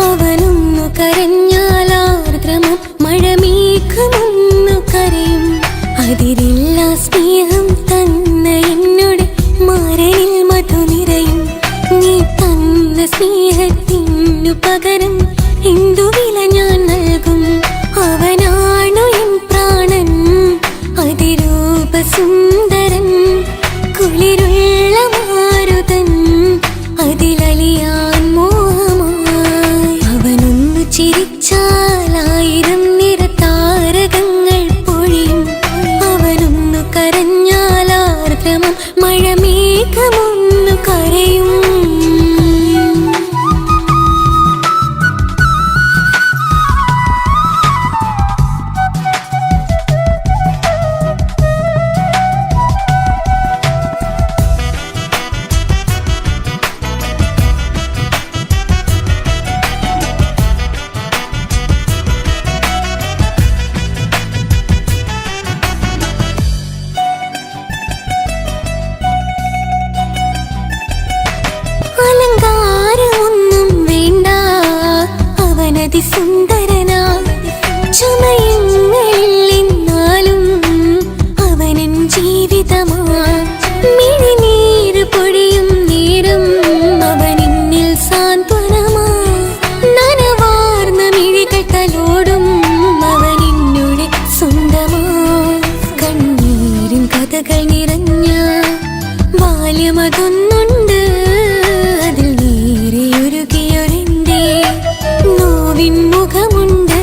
[SPEAKER 2] അവനൊന്നു കരഞ്ഞാലാർദ്രമം മഴമേഘമൊന്നു കരയും. അതിരില്ല സ്നേഹം തന്ന എന്നോട് മാരനിൽ മധു നിറയും. നീ തന്ന സ്നേഹത്തിനു പകരം എന്തു വില ഞാൻ നൽകും? അവനാണു എൻ പ്രാണൻ, അതിരൂപ സുന്ദരൻ, കുളിരുള്ള മാരുതൻ, അതിലലിയാൻ മോഹമായി. അവനൊന്നു ചിരിച്ചാലായിരം നിറതാരകങ്ങൾ പൊഴിയും. അവനൊന്നു കരഞ്ഞാലാർദ്രമം മഴമേഘമൊന്നു കരയും. അലങ്കാരമൊന്നും വേണ്ട, അവനതി സുന്ദരനാ. ചമയങ്ങളിൽ എന്നാലും അവനൻ ജീവിതമാ. മിഴിനീര് പൊഴിയും നേരം അവനിന്നിൽ സാന്ത്വനമാ. നനവാർന്ന മിഴികൾ തലോടും അവനിന്നോട് സ്വന്തമാ. കണ്ണീരിൻ കഥകൾ നിറഞ്ഞ ബാല്യമതൊന്നുണ്ട്, അതിൽ നീരെയൊരുകിയൊരെന്റെ നോവിൻ മുഖമുണ്ട്.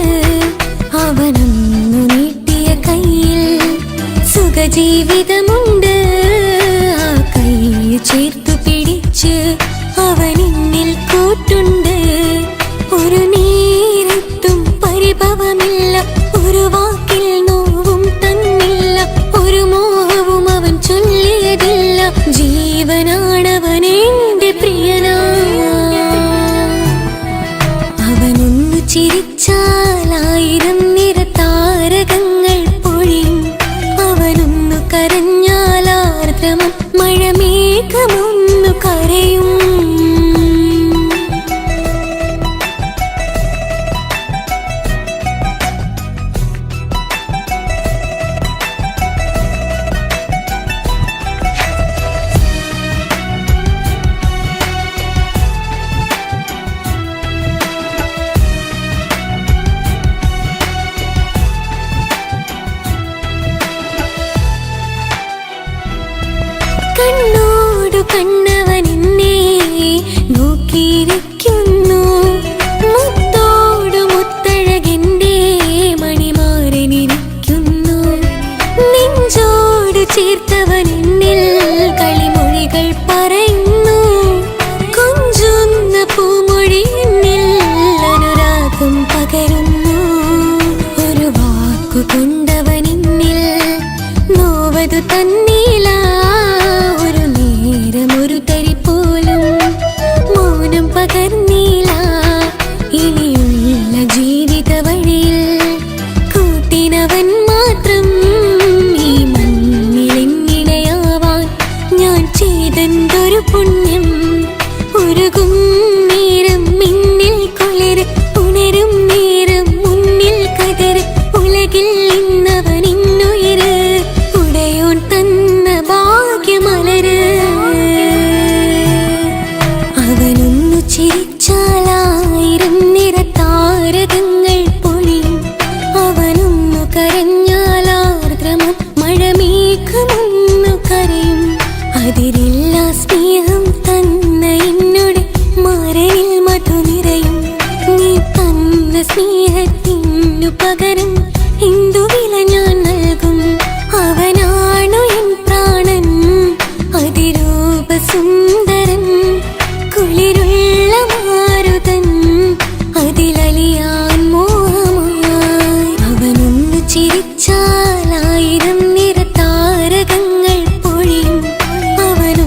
[SPEAKER 2] അവനൊന്നു നീട്ടിയ കയ്യിൽ സുഖജീവിതമുണ്ട്. ആ കയ്യിൽ ചേർത്തു പിടിച്ച് അവനിന്നിൽ കൂട്ടുണ്ട്. ഒരു നേരത്തും പരിഭവമില്ല, ഒരു വാക്കിൽ നോവും തന്നില്ല, ഒരു മോഹവും അവൻ ചൊല്ലിയതില്ല. ജീവനാണവനെന്റെ പ്രിയനാ. അവനൊന്നു ചിരിച്ചാലായിരം നിറതാരകങ്ങൾ പൊഴിയും. അവനൊന്നു കരഞ്ഞാലാർദ്രമം മഴമേഘമൊന്നു കരയും. കണ്ണോടു കണ്ണവനെന്നെ നോക്കിയിരിക്കുന്നു. മുത്തോടു മുത്തഴകെന്റെ മണിമാരനിരിക്കുന്നു. നെഞ്ചോട് ചേർത്തവനെന്നിൽ കളിമൊഴികൾ പറയുന്നു. കൊഞ്ചുന്ന പൂമൊഴി എന്നിൽ അനുരാഗം പകരുന്നു. ഒരു വാക്കു കൊണ്ടവനെന്നിൽ നോവതു തന്നില്ല. ഒരു നേരമൊരു തരി പോലും മൗനം പകർന്നില്ല. ഇനിയുള്ള ജീവിത വഴിയിൽ കൂട്ടിനവൻ മാത്രം. ഈ മണ്ണിലെങ്ങിണയാവാൻ ഞാൻ ചെയ്തെന്തൊരു പുണ്യം. ഉരുകും നേരം മിന്നിൽ കുളിര്, ഉണരും നേരം മുന്നിൽ കതിര്. ഉലകിൽ ഇന്നവൻ ഇന്നുയിര്, ഉടയോൻ തന്ന ഭാഗ്യമലര്. അവനൊന്നു ചിരിച്ചാലായിരം നിറതാരകങ്ങൾ പൊഴിയും. അവനൊന്നു കരഞ്ഞാലാർദ്രമം മഴമേഘമൊന്നു കരയും. അതിരില്ല സ്നേഹം തന്ന എന്നോട് മാരനിൽ മധു നിറയും. നീ തന്ന സ്നേഹത്തിനു പകരം എന്തു വില ഞാൻ നൽകും? അവനാണു എൻ പ്രാണൻ, അതിരൂപ സുന്ദരൻ, കുളിരുള്ള മാരുതൻ, അതിലലിയാൻ മോഹമായി. അവനൊന്നു ചിരിച്ചാലായിരം നിറതാരകങ്ങൾ പൊഴിയും. അവനൊന്നു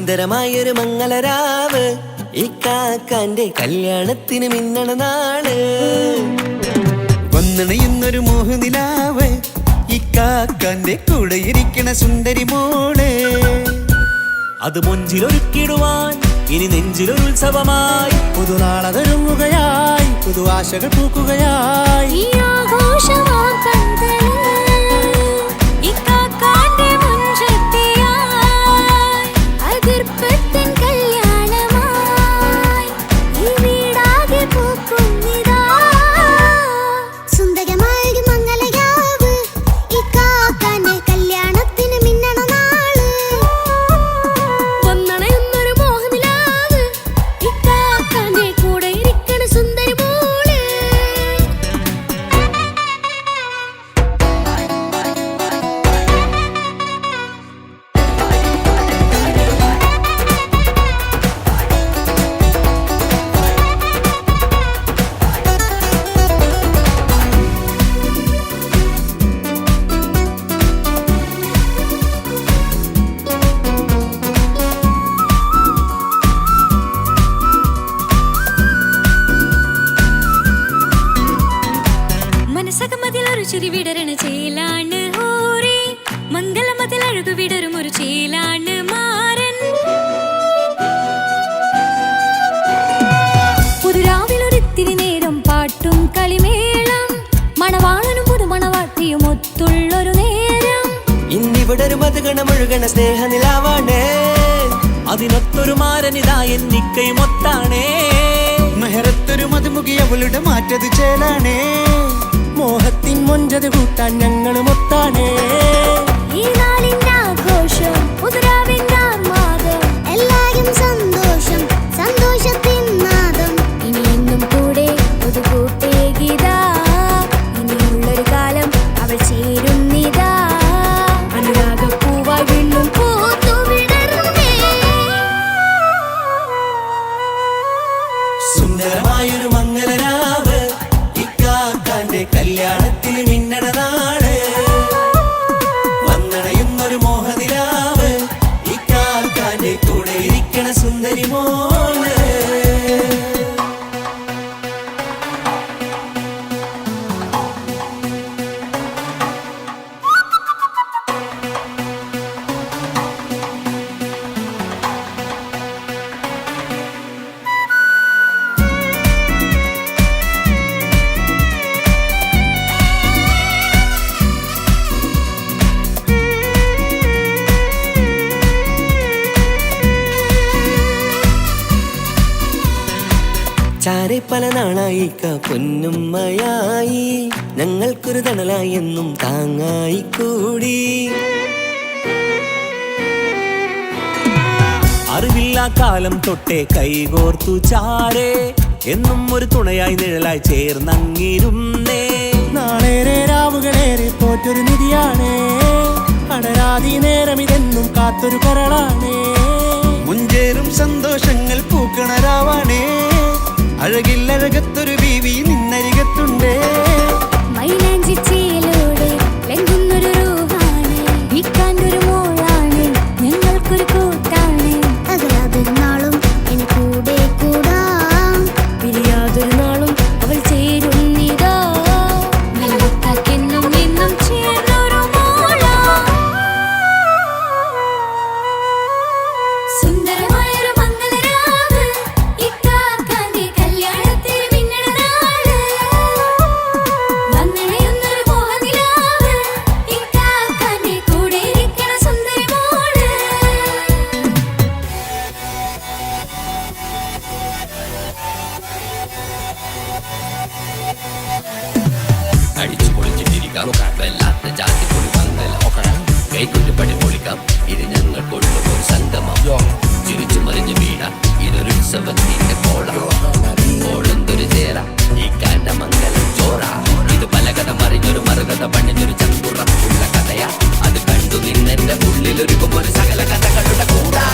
[SPEAKER 3] സുന്ദരമായൊരു മംഗളരാവ് ഇക്കാക്കാന്റെ കല്യാണത്തിന് മിന്നണ നാള് വന്നണയുന്നൊരു മോഹനിലാവ് ഇക്കാക്കാന്റെ കൂടെ ഇരിക്കണ സുന്ദരി മോള്
[SPEAKER 6] അത് മൊഞ്ചിലൊരുക്കിടുവാൻ ഇനി നെഞ്ചിലൊരു ഉത്സവമായി
[SPEAKER 3] പുതുനാളതൊരുങ്ങുകയായി പുതുആശകൾ പൂക്കുകയായി
[SPEAKER 2] ഈ ആഘോഷമാം പന്തലിൽ ഇക്കാക്കാന്റെ മുൻചെത്തിയായി അതിർപ്പത്തിൻ കല്യാണമായി ഈ വീടാകെ പൂക്കുന്നിതാ. സുന്ദരമായൊരു മംഗളരാവ് ഇക്കാക്കാന്റെ കല്യാണത്തിന് മിന്നണ നാള്
[SPEAKER 5] വന്നണയുന്നൊരു മോഹനിലാവ് ഇക്കാക്കാന്റെ കൂടെ ഇരിക്കണ സുന്ദരി മോള്.
[SPEAKER 2] മനസ്സകമതിലൊരു ചിരി വിടരണ ചേലാണ് ഹോറി മംഗളമതിൽ അഴകു വിടരും ഒരു ചേലാണ് മാരൻ. പുതുരാവിലൊരിത്തിരി നേരം പാട്ടും കളിമേളം മണവാളനും പുതുമണവാട്ടിയും ഒത്തുള്ളൊരു നേരം.
[SPEAKER 3] ഇന്നിവിടെ ഒരു മധുഗണമൊഴുകണ സ്നേഹനിലാവാണ്
[SPEAKER 6] അതിനൊത്തൊരു മാരനിതാ എന്നിക്കൈമൊത്താണേ
[SPEAKER 3] മെഹറത്തൊരു മധുമുഖി അവളുടെ മാറ്റത് ചേലാണേ മോഹത്തിൻ മൊഞ്ചത് കൂട്ടാൻ ഞങ്ങളും ഒത്താണേ
[SPEAKER 2] ഈ നാളിന്റെ ആഘോഷം പുതുരാവിന്റെ ആർമാദം എല്ലാരും സന്തോഷം സന്തോഷത്തിൻ നാദം. ഇനി എന്നും കൂടെ പുതുകൂട്ടേ ഗീതാ ഇനിയുള്ളൊരു കാലം അവൾ ചേരുന്നിതാ. അനുരാഗപ്പൂവായി വീണ്ടും പൂത്തുവിടരുന്നേ.
[SPEAKER 3] സുന്ദരമായൊരു മംഗളരാവ് ഇക്കാക്കാന്റെ കല്യാണത്തിന് മിന്നണ നാള് വന്നണയുന്നൊരു മോഹനിലാവ് ഇക്കാക്കാന്റെ കൂടെ ഇരിക്കണ സുന്ദരി മോള് ചാരെ പല നാളായി പൊന്നുമ്മയായി ഞങ്ങൾക്കൊരു തണലായി എന്നും താങ്ങായി കൂടി
[SPEAKER 6] അറിവില്ല കാലം തൊട്ടേ കൈകോർത്തു ചാരേ എന്നും ഒരു തുണയായി നിഴലായി ചേർന്നങ്ങിരുന്നേ
[SPEAKER 3] നാളേറെ രാവുകളേറെ തോറ്റൊരു നിധിയാണേ അടരാതി നേരം ഇതെന്നും കാത്തൊരു കരളാണേ മുഞ്ചേറും സന്തോഷങ്ങൾ പൂക്കണരാവാണേ അഴകില്ലഴകത്തൊരു ബീവി നിന്നരികത്തുണ്ടേ
[SPEAKER 2] മൈലാഞ്ചി ചേലോടെ ലംഘുന്നൊരു റൂഹാണ് ഇക്കാന്റൊരു മോളാണ് ഞങ്ങൾക്കൊരു കൂട്ടാണ്. അകലാതൊരു നാളും എൻ കൂടെ കൂടാം
[SPEAKER 5] പിരിയാതൊരു നാളും അവൾ ചേരുന്നിതാ.
[SPEAKER 2] നിലവക്കാക്കെന്നും എന്നും ചേർന്നൊരു മോളാ. സുന്ദരമായൊരു മംഗളരാവ് ഇക്കാക്കാന്റെ കല്യാണത്തിന് മിന്നണ നാള് വന്നണയുന്നൊരു മോഹനിലാവ് ഇക്കാക്കാന്റെ കൂടെ ഇരിക്കണ സുന്ദരി മോള്.
[SPEAKER 4] അടിച്ചു പൊളിച്ചിട്ടിരിക്കാം വല്ലാത്ത ജാതി പൊളി മംഗലം കൈകൊണ്ടുപടി പൊളിക്കാം ഇത് ഞങ്ങൾ കൊണ്ടുപോകും സംഗമം ചിരിച്ചു മറിഞ്ഞു വീടാം ഇതൊരു ഉത്സവത്തിന്റെ കോളം കോളന്തൊരു ചേര ഈ കാണ്ട മംഗലം ചോറ ഇത് പലകഥ മറിഞ്ഞൊരു മറുകഥ പണിഞ്ഞൊരു ചങ്കുറപ്പുള്ള കഥയാ അത് കണ്ടു നിന്നെന്റെ ഉള്ളിലൊരുക്കും ഒരു സകല കഥകളുടെ കൂടാ.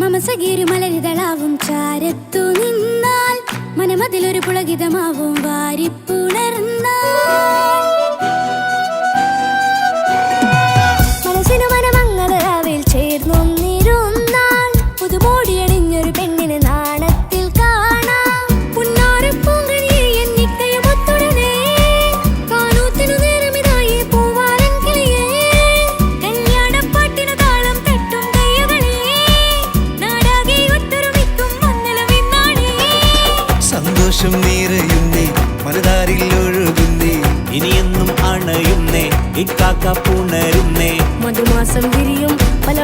[SPEAKER 2] മമസഗിരി മലരിതളാവും ചാരത്തു നിന്നാൽ മനമതിലൊരു പുളകിതമാവും വാരിപ്പുണർന്നാൽ മനസ്സിനു മനമംഗളരാവിൽ
[SPEAKER 5] പുതുമാസം വിരിയും പല